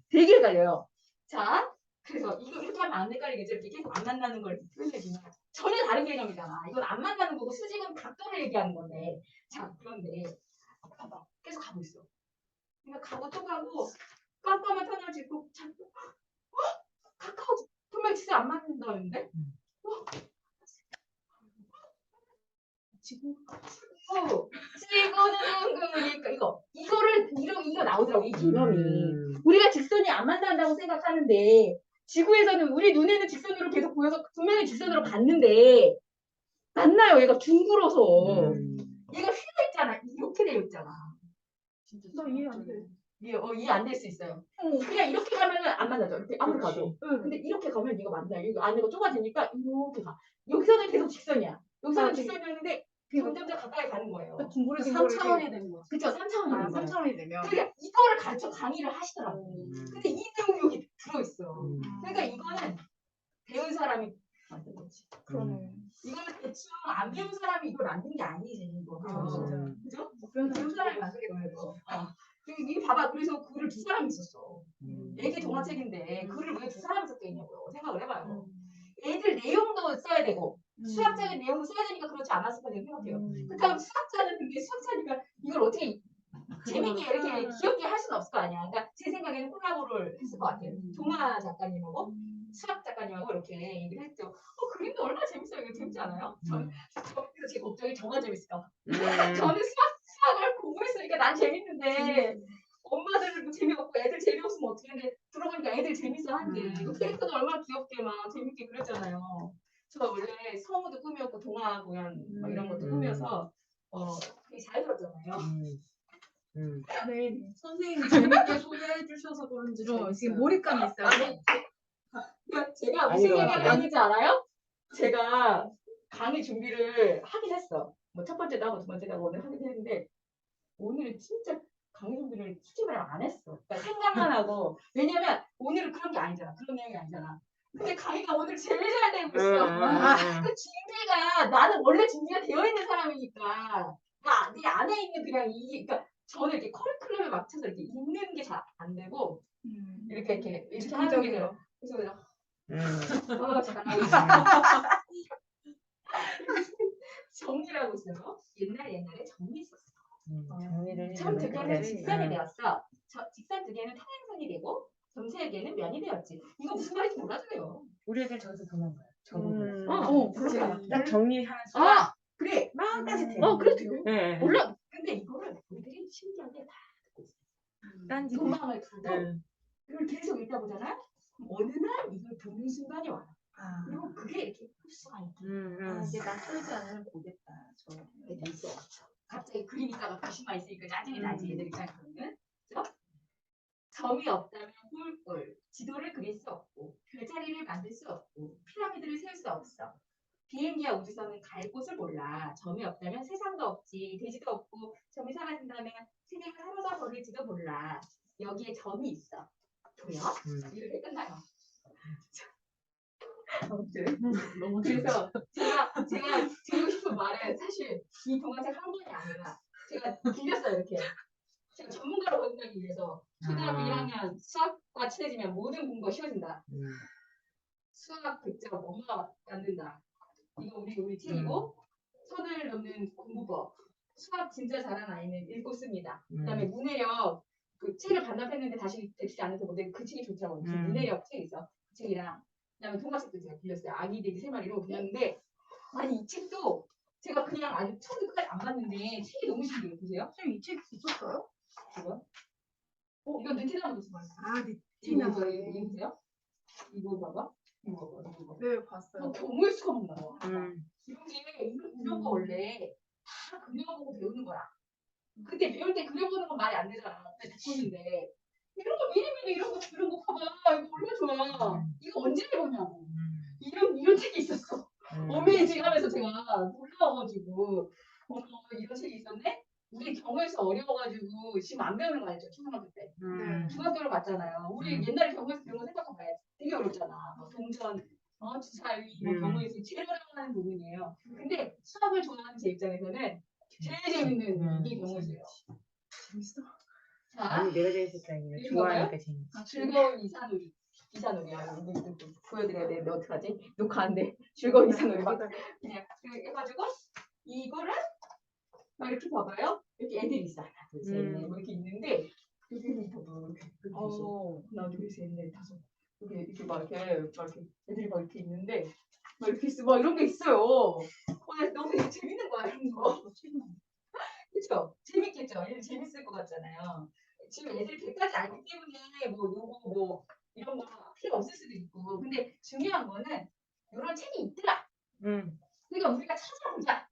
되게 헷갈려요. 자, 그래서 이거 이렇게 하면 안 헷갈리겠죠. 이렇게 계속 안 만나는 걸 표현해주면 전혀 다른 개념이잖아. 이건 안 만나는 거고 수직은 각도를 얘기하는 건데. 자, 그런데 봐봐. 계속 가고 있어. 그러니까 가고 또 가고 깜깜한 터널 짚고 자꾸 가까워져. 분명히 진짜 안 맞는다는데? 지구 지구는 그러니까 이거 나오더라고 이 개념이. 우리가 직선이 안 만난다고 생각하는데 지구에서는 우리 눈에는 직선으로 계속 보여서 분명히 직선으로 갔는데 만나요. 얘가 둥글어서 얘가 휘어 있잖아. 이렇게 되어 있잖아. 진짜 나 이해 안 돼. 이해 안 될 수 있어요. 그냥 이렇게 가면은 안 만나죠. 이렇게 앞으로 가도. 근데 이렇게 가면 이거 만나요. 이거 안에가 좁아지니까 이렇게 가. 여기서는 계속 직선이야. 여기서는 직선이었는데 점점 더 가까이 가는 거예요. 둥그레 3차원이 된 거야. 그쵸? 3차원이 아, 되는 거예요. 3차원이 되면 그러니까 이거를 가르쳐 강의를 하시더라고요. 근데 이 내용이 여기 들어있어. 그러니까 이거는 배운 사람이 만든 거지. 그러네. 이거는 대충 안 배운 사람이 이걸 만든 게 아니지. 이거. 진짜. 그죠? 못 배운 배운 사람이 만든 게 뭐예요? 이 봐봐. 그래서 글을 두 사람이 썼어. 애기 동화책인데 글을 왜 두 사람이 썼게 있냐고요. 생각을 해봐요. 애들 내용도 써야 되고 수학자의 내용도 써야 되니까 그렇지 않았을까 생각해요. 그렇다면 수학자는 근데 수학자니까 이걸 어떻게 재밌게 이렇게 귀엽게 할 수는 없을 거 아니야. 그러니까 제 생각에는 콜라보를 했을 것 같아요. 동화 작가님하고 수학 작가님하고 이렇게 얘기를 했죠. 그림도 얼마나 재밌어요. 이거 재밌지 않아요? 그래서 제 걱정이 정말 재밌을까 봐. 저는 수학을 공부했으니까 난 재밌는데 엄마들은 뭐 재미없고 애들 재미없으면 어떻게 하는데 들어보니까 애들 재밌어 한대. 캐릭터도 얼마나 귀엽게 막 재밌게 그렸잖아요. 저 원래 성우도 꿈이었고 동화 공연 막 이런 것도 꿈이어서 되게 잘 들었잖아요. 네. 선생님이 재밌게 소개해 주셔서 그런지 지금 재밌어요. 몰입감이 있어요. 그러니까 제가 무슨 얘기를 했는지 알아요? 제가 강의 준비를 하긴 했어. 뭐 첫 번째도 하고 두 번째도 하고 오늘 하긴 했는데 오늘은 진짜 강의 준비를 솔직히 말하면 안 했어. 그러니까 생각만 하고 왜냐면 오늘은 그런 게 아니잖아. 그런 내용이 아니잖아. 근데 강의가 오늘 제일 잘 되고 있어. 그 준비가 나는 원래 준비가 되어 있는 사람이니까 네 안에 있는 그냥 그러니까 저는 이렇게 커리큘럼에 맞춰서 이렇게 읽는 게 잘 안 되고 이렇게 하는 게 돼요. 그래서 그냥 잘하고 있어. 정리를 하고 있어요. 옛날에 정리했었어. 정리를 처음 두 개는 직선이 음. 되었어. 직선 두 개는 평행선이 되고 점세 개는 면이 되었지. 이거 무슨 말인지 몰라줘요. 우리 애들 저기서 도망가요. 저보고. 그렇잖아. 딱 정리하는 순간 그래. 막까지 돼. 그래도 돼요. 네. 몰라. 근데 이거를 우리들이 신기하게 다 듣고 있어. 딴지. 도망을 가도 이걸 계속 읽다 보잖아요. 어느 날 이걸 듣는 순간이 와. 그리고 그게 이렇게 흡수가 있다. 이제 낯설지 않으면 보겠다. 애들 있어. 갑자기 그림 있다가 글씨만 있으니까 짜증이 나지. 애들 입장에서는. 그죠? 점이 없다면 꿀꿀. 지도를 그릴 수 없고 별자리를 만들 수 없고 피라미드를 세울 수 없어. 비행기와 우주선은 갈 곳을 몰라. 점이 없다면 세상도 없지. 돼지도 없고 점이 사라진다면 세계가 하루가 버릴지도 몰라. 여기에 점이 있어. 보여? 이렇게 끝나요. 아무튼 너무 그래서 제가 드리고 싶은 말은 사실 이 동화책 한 권이 아니라 제가 빌렸어요. 이렇게 제가 전문가로 거듭나기 위해서 초등학교 1학년 수학과 친해지면 모든 공부가 쉬워진다. 수학 100점 엄마가 만든다. 이거 우리 책이고 선을 넘는 공부법. 수학 진짜 잘하는 아이는 읽고 씁니다. 그다음에 문해력 그 책을 반납했는데 다시 되지 않아서 근데 그 책이 좋더라고요. 문해력 책 있어. 그 책이랑 그다음에 동화책도 제가 빌렸어요. 아기 돼지 3마리로 빌렸는데 아니 이 책도 제가 그냥 아주 처음부터 끝까지 안 봤는데 책이 너무 신기해요. 보세요. 선생님 이 책 있었어요? 이거? 이거 느티나무 도서 말이야. 티나. 이거 보세요. 이거 봐봐. 이거 봐봐. 네, 봤어요. 경우의 수가 막 나와. 이런 거 원래 다 그려보고 배우는 거야. 근데 배울 때 그려보는 건 말이 안 되잖아. 듣고있는데 이런 거 미리미리 이런 거 봐봐. 이거 얼마나 좋아. 이거 언제 배우냐고. 이런 책이 있었어. 놀라워가지고 어머 이런 책이 있었네? 우리 경우에서 어려워가지고 지금 안 배우는 거 알죠? 초등학교 때. 중학교를 갔잖아요. 우리 옛날에 경우에서 배운 거 생각해봐요. 되게 어렵잖아. 뭐 동전, 주사위, 뭐 경우에서 제일 어려워하는 부분이에요. 근데 수학을 좋아하는 제 입장에서는 제일 재밌는 게 경우에서예요. 재밌어. 자, 아니 내가 재밌을 때 아니라 이거 좋아하니까 재밌어. 즐거운 이산우리. 이산우리야. 이거 또 보여드려야 되는데 어떡하지? 녹화하는데 즐거운 이산우리 막 그냥 해가지고 이거를 막 이렇게 봐봐요. 이렇게 애들이 있어. 하나, 둘, 셋, 넷, 뭐 이렇게 있는데 여기 봐봐. 이렇게 있어. 하나, 둘, 셋, 넷, 다섯. 이렇게 막 이렇게 애들이 막 이렇게 있는데 막 이렇게 있어. 막 이런 게 있어요. 나 너무 재밌는 거야 이런 거. 그쵸? 재밌겠죠? 얘들 재밌을 것 같잖아요. 지금 애들이 100가지 알기 때문에 뭐 요거 뭐 이런 거 필요 없을 수도 있고. 근데 중요한 거는 이런 책이 있더라. 그러니까 우리가 찾아보자.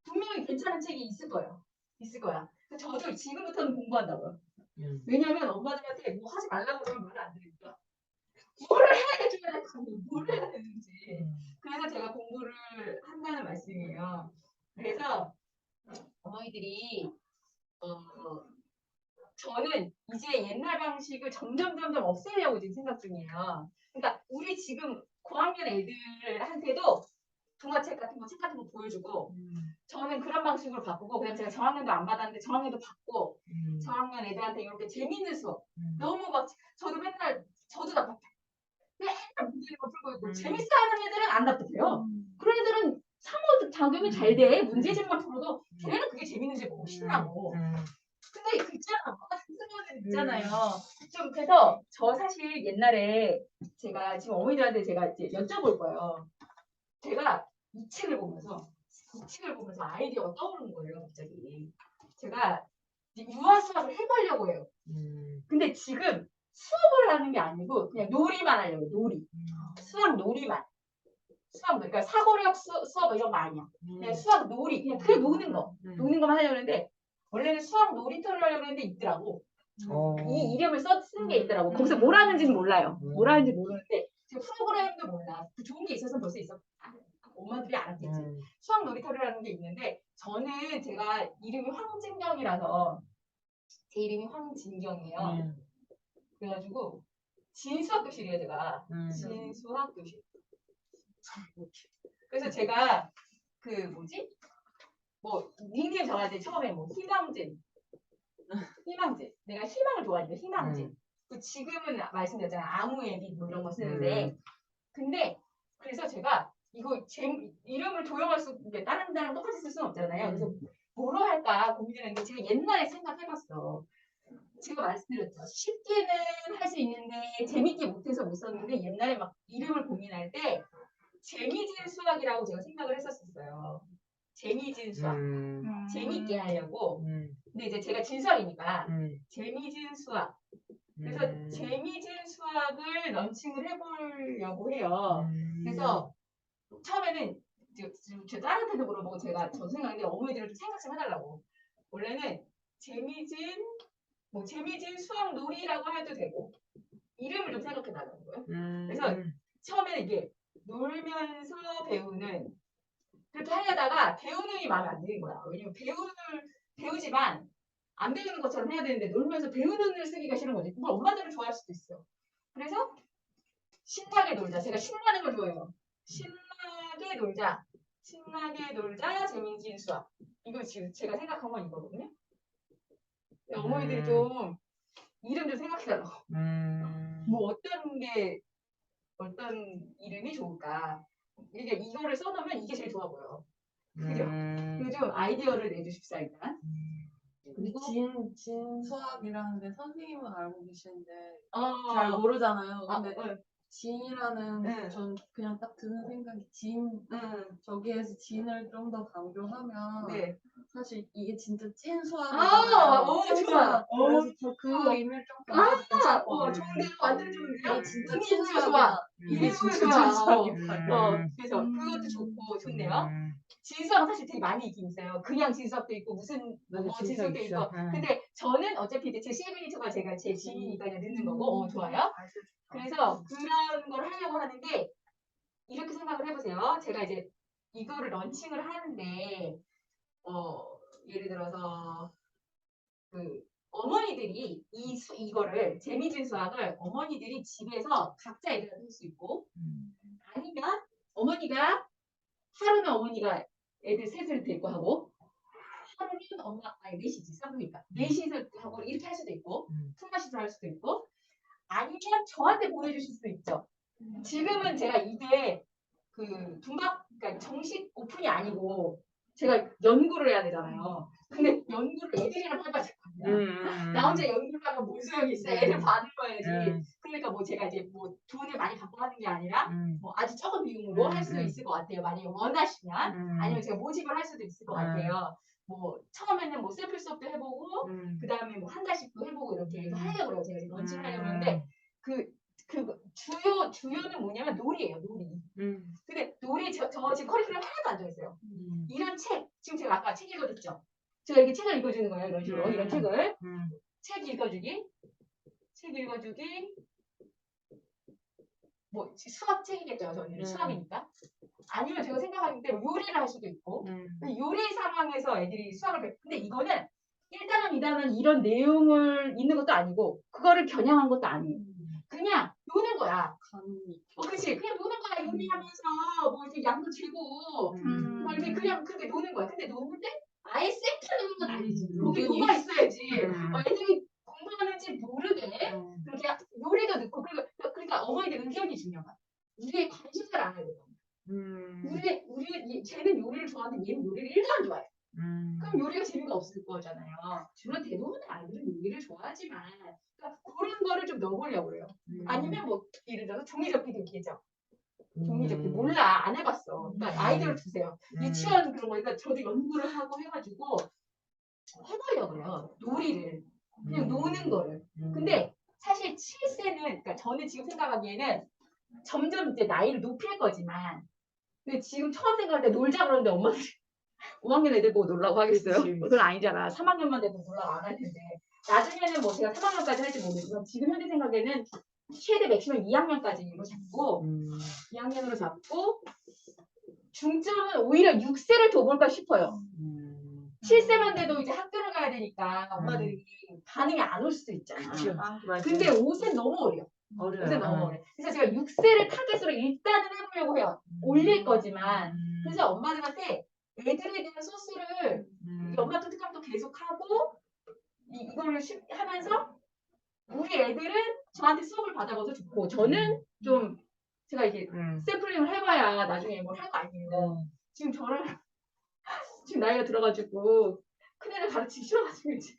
분명히 괜찮은 책이 있을 거예요. 있을 거야. 저도 지금부터는 공부한다고요. 왜냐면 엄마들한테 뭐 하지 말라고 그러면 말을 안 들으니까. 뭐를 해줘야 되는지, 뭘 해야 되는지. 그래서 제가 공부를 한다는 말씀이에요. 그래서 어머니들이 저는 이제 옛날 방식을 점점 없애려고 지금 생각 중이에요. 그러니까 우리 지금 고학년 애들한테도 동화책 같은 거, 책 같은 거 보여주고 저는 그런 방식으로 바꾸고 그냥 제가 저학년도 안 받았는데 저학년도 받고 저학년 애들한테 이렇게 재밌는 수업 너무 막 저도 맨날 저도 답답해. 맨날 문제 이거 풀고 있고 재밌어하는 애들은 안 답답해요. 그런 애들은 상호 작용이 잘 돼. 문제집만 풀어도 걔네는 그게 재밌는지 모르고 신나고. 근데 그 있잖아. 스승님들 있잖아요. 좀 그래서 저 사실 옛날에 제가 지금 어머니들한테 제가 이제 여쭤볼 거예요. 제가 이 책을 보면서 아이디어가 떠오르는 거예요. 갑자기. 제가 이제 유아 수업을 해보려고 해요. 근데 지금 수업을 하는 게 아니고 그냥 놀이만 하려고 놀이. 수학 놀이만. 수학 놀이. 그러니까 사고력 수업 이런 거 아니야. 그냥 수학 놀이. 그냥 그 노는 거. 노는 것만 하려고 했는데 원래는 수학 놀이터를 하려고 했는데 있더라고. 이 이름을 쓴 게 있더라고. 거기서 뭘 하는지는 몰라요. 뭘 하는지 모르는데 지금 프로그램도 몰라. 그 좋은 게 있어서 벌써 있어. 엄마들이 알았겠지. 수학 놀이터라는 게 있는데 저는 제가 이름이 황진경이라서 제 이름이 황진경이에요. 그래가지고 진수학교실이에요 제가. 진수학교실. 그래서 제가 그 뭐지? 뭐 닉네임 정할 때 처음에 뭐 희망진. 내가 희망을 좋아하니까 희망진. 그 지금은 말씀드렸잖아요. 아무의 빛 뭐 이런 거 쓰는데 근데 그래서 제가 이거 이름을 도용할 수 다른 데랑 똑같이 쓸 수는 없잖아요. 그래서 뭐로 할까 고민을 했는데 제가 옛날에 생각해봤어. 제가 말씀드렸죠. 쉽게는 할 수 있는데 재밌게 못해서 못 썼는데 옛날에 막 이름을 고민할 때 재미진 수학이라고 제가 생각을 했었어요. 재미진 수학. 재밌게 하려고. 근데 이제 제가 진수학이니까 재미진 수학. 그래서 재미진 수학을 런칭을 해보려고 해요. 그래서 처음에는 제 딸한테도 물어보고 저도 생각했는데 어머니들은 좀 생각 좀 해달라고. 원래는 재미진 수학 놀이라고 해도 되고 이름을 좀 생각해달라는 거예요. 그래서 처음에는 이게 놀면서 배우는 그렇게 하려다가 배우는이 마음에 안 드는 거야. 왜냐면 배우지만 안 배우는 것처럼 해야 되는데 놀면서 배우는을 쓰기가 싫은 거지. 그걸 엄마들은 좋아할 수도 있어. 그래서 신나게 놀자. 제가 신나는 걸 좋아해요. 신나게 놀자 재미진 수학. 이거 지금 제가 생각한 건 이거거든요. 어머니들이 좀 이름 좀 생각해달라고. 뭐 어떤 이름이 좋을까. 이거를 써놓으면 이게 제일 좋아 보여. 그죠? 그리고 좀 아이디어를 내주십사 일단. 근데 진수학이라는데 선생님은 알고 계시는데 어, 잘 모르잖아요. 근데 네. 진이라는 네. 전 그냥 딱 드는 생각이 저기에서 진을 좀 더 강조하면 네. 사실 이게 진짜 찐 아, 수학이잖아요. 오, 찐 좋아. 수학. 그래서 저 그 의미를 좀 괜찮거든요. 좋은데요? 완전 좋은데요? 이게 진짜 이름이 찐 좋아. 수학이다. 이름이 진짜 좋아. 찐 수학이다. 그래서 그것도 좋네요. 진수학은 사실 되게 많이 있긴 있어요. 그냥 진수학도 있고 무슨 진수학도 있고. 근데 저는 어차피 이제 제 시그니처가 제가 제 진이니까 그냥 넣는 거고 좋아요. 그래서 그런 걸 하려고 하는데 이렇게 생각을 해보세요. 제가 이제 이거를 런칭을 하는데 예를 들어서 그 어머니들이 이거를 재미진 수학을 어머니들이 집에서 각자 애들한테 할 수 있고 아니면 어머니가 하루는 어머니가 애들 셋을 데리고 하고 하루는 엄마 아니 넷이지 쌍둥이니까 넷이서 하고 이렇게 할 수도 있고 품앗이서 할 수도 있고 아니면 저한테 보내주실 수도 있죠. 지금은 제가 이게 그 그러니까 정식 오픈이 아니고 제가 연구를 해야 되잖아요. 근데 연구를 애들이랑 해봐야 될 거 아니야. 나 혼자 연구를 하면 뭔 소용이 있어. 애들 받을거야지. 그러니까 뭐 제가 이제 뭐 돈을 많이 갖고 하는 게 아니라 뭐 아주 적은 비용으로 할 수 있을 것 같아요. 만약에 원하시면 아니면 제가 모집을 할 수도 있을 것 같아요. 뭐 처음에는 뭐 샘플 수업도 해보고 그 다음에 뭐 한 달씩도 해보고 이렇게 해서 하려고 그래요. 제가 지금 런칭하려고 하는데 그 주요는 뭐냐면 놀이에요. 놀이. 근데 놀이 저 지금 커리큘럼 하나도 안 정했어요. 이런 책 지금 제가 아까 책 읽어줬죠. 제가 이렇게 책을 읽어주는 거예요. 이런 식으로 이런 책을 책 읽어주기 뭐 수학 책이겠죠. 저는 수학이니까. 아니면 제가 생각하는데 요리를 할 수도 있고 요리 상황에서 애들이 수학을 근데 이거는 1단원, 2단원 이런 내용을 있는 것도 아니고 그거를 겨냥한 것도 아니에요. 그냥 노는 거야. 그렇지. 그냥 노는 거야. 요리하면서 뭐 이렇게 양도 재고 뭐 이렇게 그냥 그렇게 노는 거야. 근데 노는데 아예 셀프 노는 건 아니지. 거기 뭐가 있어야지. 애들이 공부하는지 모르게 그렇게 요리도 넣고 그러니까 어머니들 의견이 중요한 거야. 우리의 관심사를 알아야 돼. 쟤는 요리를 좋아하는데 얘는 요리를 1도 안 좋아해. 그럼 요리가 재미가 없을 거잖아요. 물론 대부분의 아이들은 요리를 좋아하지만 그러니까 그런 거를 좀 넣어보려고 해요. 아니면 뭐 예를 들어서 종이접기도 있겠죠. 종이접기 몰라 안 해봤어. 그러니까 아이디어를 주세요. 유치원 그런 거 그러니까 저도 연구를 하고 해가지고 해보려고 해요. 놀이를 그냥 노는 거를. 근데 사실 7세는 그러니까 저는 지금 생각하기에는 점점 이제 나이를 높일 거지만 근데 지금 처음 생각할 때 놀자 그러는데 엄마들이 5학년 애들 보고 놀라고 하겠어요? 그건 아니잖아. 3학년만 돼도 놀라고 안 할 텐데. 나중에는 뭐 제가 3학년까지 할지 모르지만 지금 현재 생각에는 최대 맥시멈 2학년까지로 잡고 2학년으로 잡고 중점은 오히려 6세를 둬볼까 싶어요. 7세만 돼도 이제 학교를 가야 되니까 엄마들이 반응이 안 올 수도 있잖아. 근데 5세는 너무 어려. 5세 너무 어려. 그래서 제가 6세를 타겟으로 일단은 해보려고 해요. 올릴 거지만. 그래서 엄마들한테 애들에 대한 소스를 엄마도 특강도 계속하고 이거를 하면서 우리 애들은 저한테 수업을 받아봐도 좋고 저는 좀 제가 이게 샘플링을 해봐야 나중에 뭘 할 거 아니에요. 지금 저를 지금 나이가 들어가지고 큰애를 가르치기 싫어가지고 이제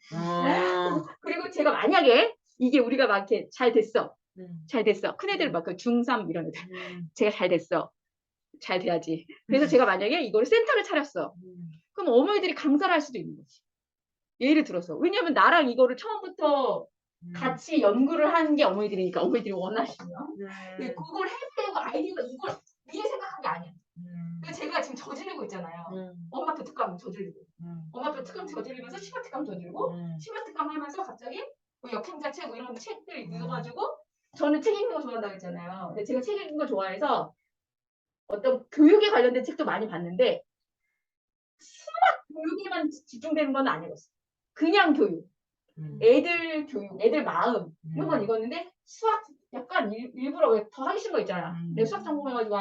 그리고 제가 만약에 이게 우리가 막 이렇게 잘 됐어. 큰애들 막 그 중3 이런 애들 제가 잘 됐어. 잘 돼야지. 그래서 제가 만약에 이거를 센터를 차렸어. 그럼 어머니들이 강사를 할 수도 있는 거지. 예를 들어서. 왜냐면 나랑 이거를 처음부터 같이 연구를 하는 게 어머니들이니까 어머니들이 원하시면. 근데 그걸 해보려고 아이디어가 이걸 미리 생각한 게 아니야. 그래서 제가 지금 저지르고 있잖아요. 엄마표 특강 저지르고. 엄마표 특강 저지르면서 심화 특강 저지르고 심화 특강 하면서 갑자기 뭐 역행자 책 뭐 이런 책들 읽어가지고 저는 책 읽는 거 좋아한다고 했잖아요. 근데 제가 책 읽는 거 좋아해서 어떤 교육에 관련된 책도 많이 봤는데 수학 교육에만 집중되는 건 아니었어. 그냥 교육. 애들 교육, 애들 마음 이런 건 읽었는데 수학 약간 일부러 왜 더 하기 싫은 거 있잖아. 내가 수학 전공해가지고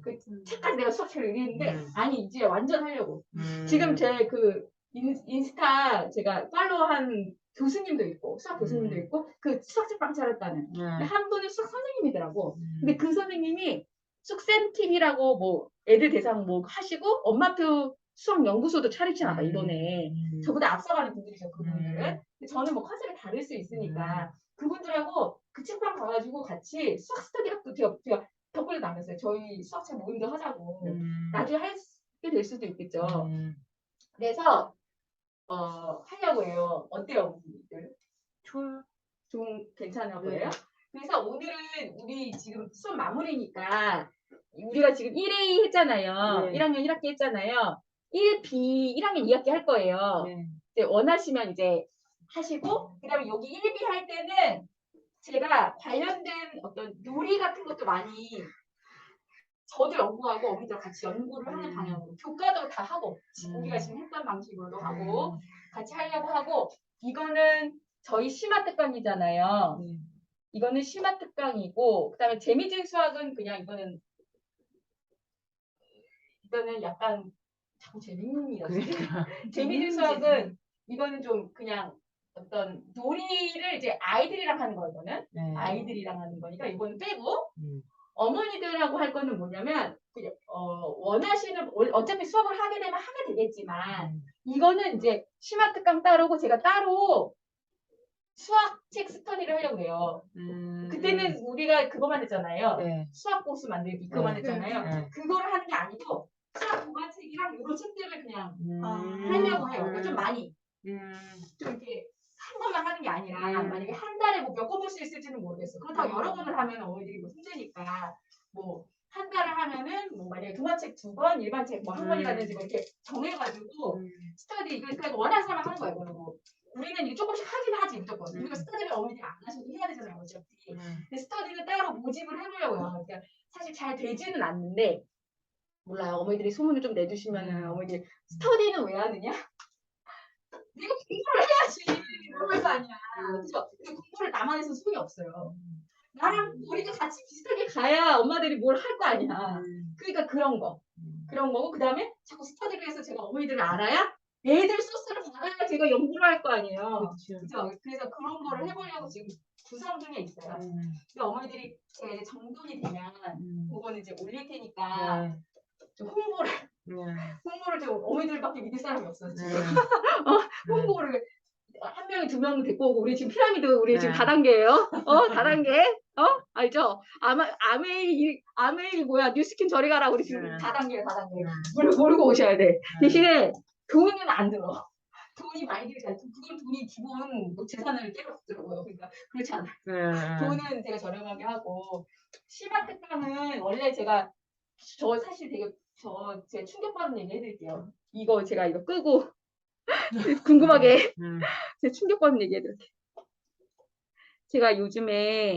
그 책까지 내가 수학책을 읽는데 아니 이제 완전 하려고. 지금 제 그 인스타 제가 팔로우한 교수님도 있고 수학 교수님도 있고 그 수학책 빵 차렸다는 근데 한 분은 수학 선생님이더라고. 근데 그 선생님이 숙센TV라고 뭐 애들 대상 뭐 하시고 엄마표 수학 연구소도 차리시나 봐 이번에. 저보다 앞서가는 분들이죠 그분들은. 근데 저는 뭐 컨셉이 다를 수 있으니까 그분들하고 그 책방 가가지고 같이 수학 스터디학도 제가 덕분에 나눴어요. 저희 수학책 모임도 하자고. 나중에 하게 될 수도 있겠죠. 그래서 하려고 해요. 어때요, 분들? 좀 괜찮아 보여요? 그래서 오늘은 우리 지금 수업 마무리니까 우리가 지금 1A 했잖아요. 1학년 1학기 했잖아요. 1B 1학년 2학기 할 거예요. 이제 원하시면 이제 하시고 그다음에 여기 1B 할 때는 제가 관련된 어떤 놀이 같은 것도 많이 저도 연구하고 어머니들 같이 연구를 하는 방향으로 교과도 다 하고 우리가 지금 했던 방식으로도 하고 같이 하려고 하고 이거는 저희 심화 특강이잖아요. 이거는 심화 특강이고 그다음에 재미진 수학은 그냥 이거는 약간 자꾸 재밌는 이라서 재미진 수학은 이거는 좀 그냥 어떤 놀이를 이제 아이들이랑 하는 거거든. 아이들이랑 하는 거니까 이거는 빼고 어머니들하고 할 거는 뭐냐면 원하시는 어차피 수업을 하게 되면 하게 되겠지만 이거는 이제 심화 특강 따르고 제가 따로 수학책 스터디를 하려고 해요. 그때는 우리가 그거만 했잖아요. 수학 고수 만들기 그거만 했잖아요. 그거를 하는 게 아니고 수학 동화책이랑 이런 책들을 그냥 하려고 해요. 그러니까 좀 많이 좀 이렇게 한 번만 하는 게 아니라 만약에 한 달에 뭐 몇 권 볼 수 있을지는 모르겠어. 그렇다고 여러 권을 하면 어머니들이 뭐 힘드니까 뭐 한 달을 하면은 뭐 만약에 동화책 2권, 일반 책 뭐 한 권이라든지 뭐 이렇게 정해가지고 스터디 그러니까 원하는 사람 하는 거예요. 뭐 우리는 이거 조금씩 하긴 하지 무조건. 우리가 스터디를 어머니들이 안 하셔도 해야 되잖아요. 어차피. 근데 스터디는 따로 모집을 해보려고요. 그러니까 사실 잘 되지는 않는데 몰라요. 어머니들이 소문을 좀 내주시면은 어머니들이 스터디는 왜 하느냐? 내가 공부를 해야지. 그럴 거 아니야. 그죠? 근데 공부를 나만 해서 소용이 없어요. 나랑 우리가 같이 비슷하게 가야 엄마들이 뭘 할 거 아니야. 그러니까 그런 거고 그 다음에 자꾸 스터디를 해서 제가 어머니들을 알아야 애들 소스를 받아야 제가 연구를 할 거 아니에요. 그죠? 그래서 그런 거를 해보려고 지금 구상 중에 있어요. 근데 어머니들이 제가 이제 정돈이 되면 그거는 이제 올릴 테니까 좀 홍보를 좀 어머니들밖에 믿을 사람이 없어요 지금. 홍보를 한 명이 2명 데리고 오고 우리 지금 피라미드 우리 지금 다단계예요. 다단계. 알죠? 아메이 뭐야 뉴스킨 저리 가라 우리 지금 다단계야 다단계. 모르고 오셔야 돼. 대신에 돈은 안 들어. 돈이 많이 들지 않죠. 그건 돈이 기본 뭐 재산을 깨먹더라고요. 그러니까 그렇지 않아요. 돈은 제가 저렴하게 하고 심화 특강은 원래 제가 사실 되게 제 충격받은 얘기 해드릴게요. 이거 제가 이거 끄고 궁금하게 제 충격받은 얘기 해드릴게요. 제가 요즘에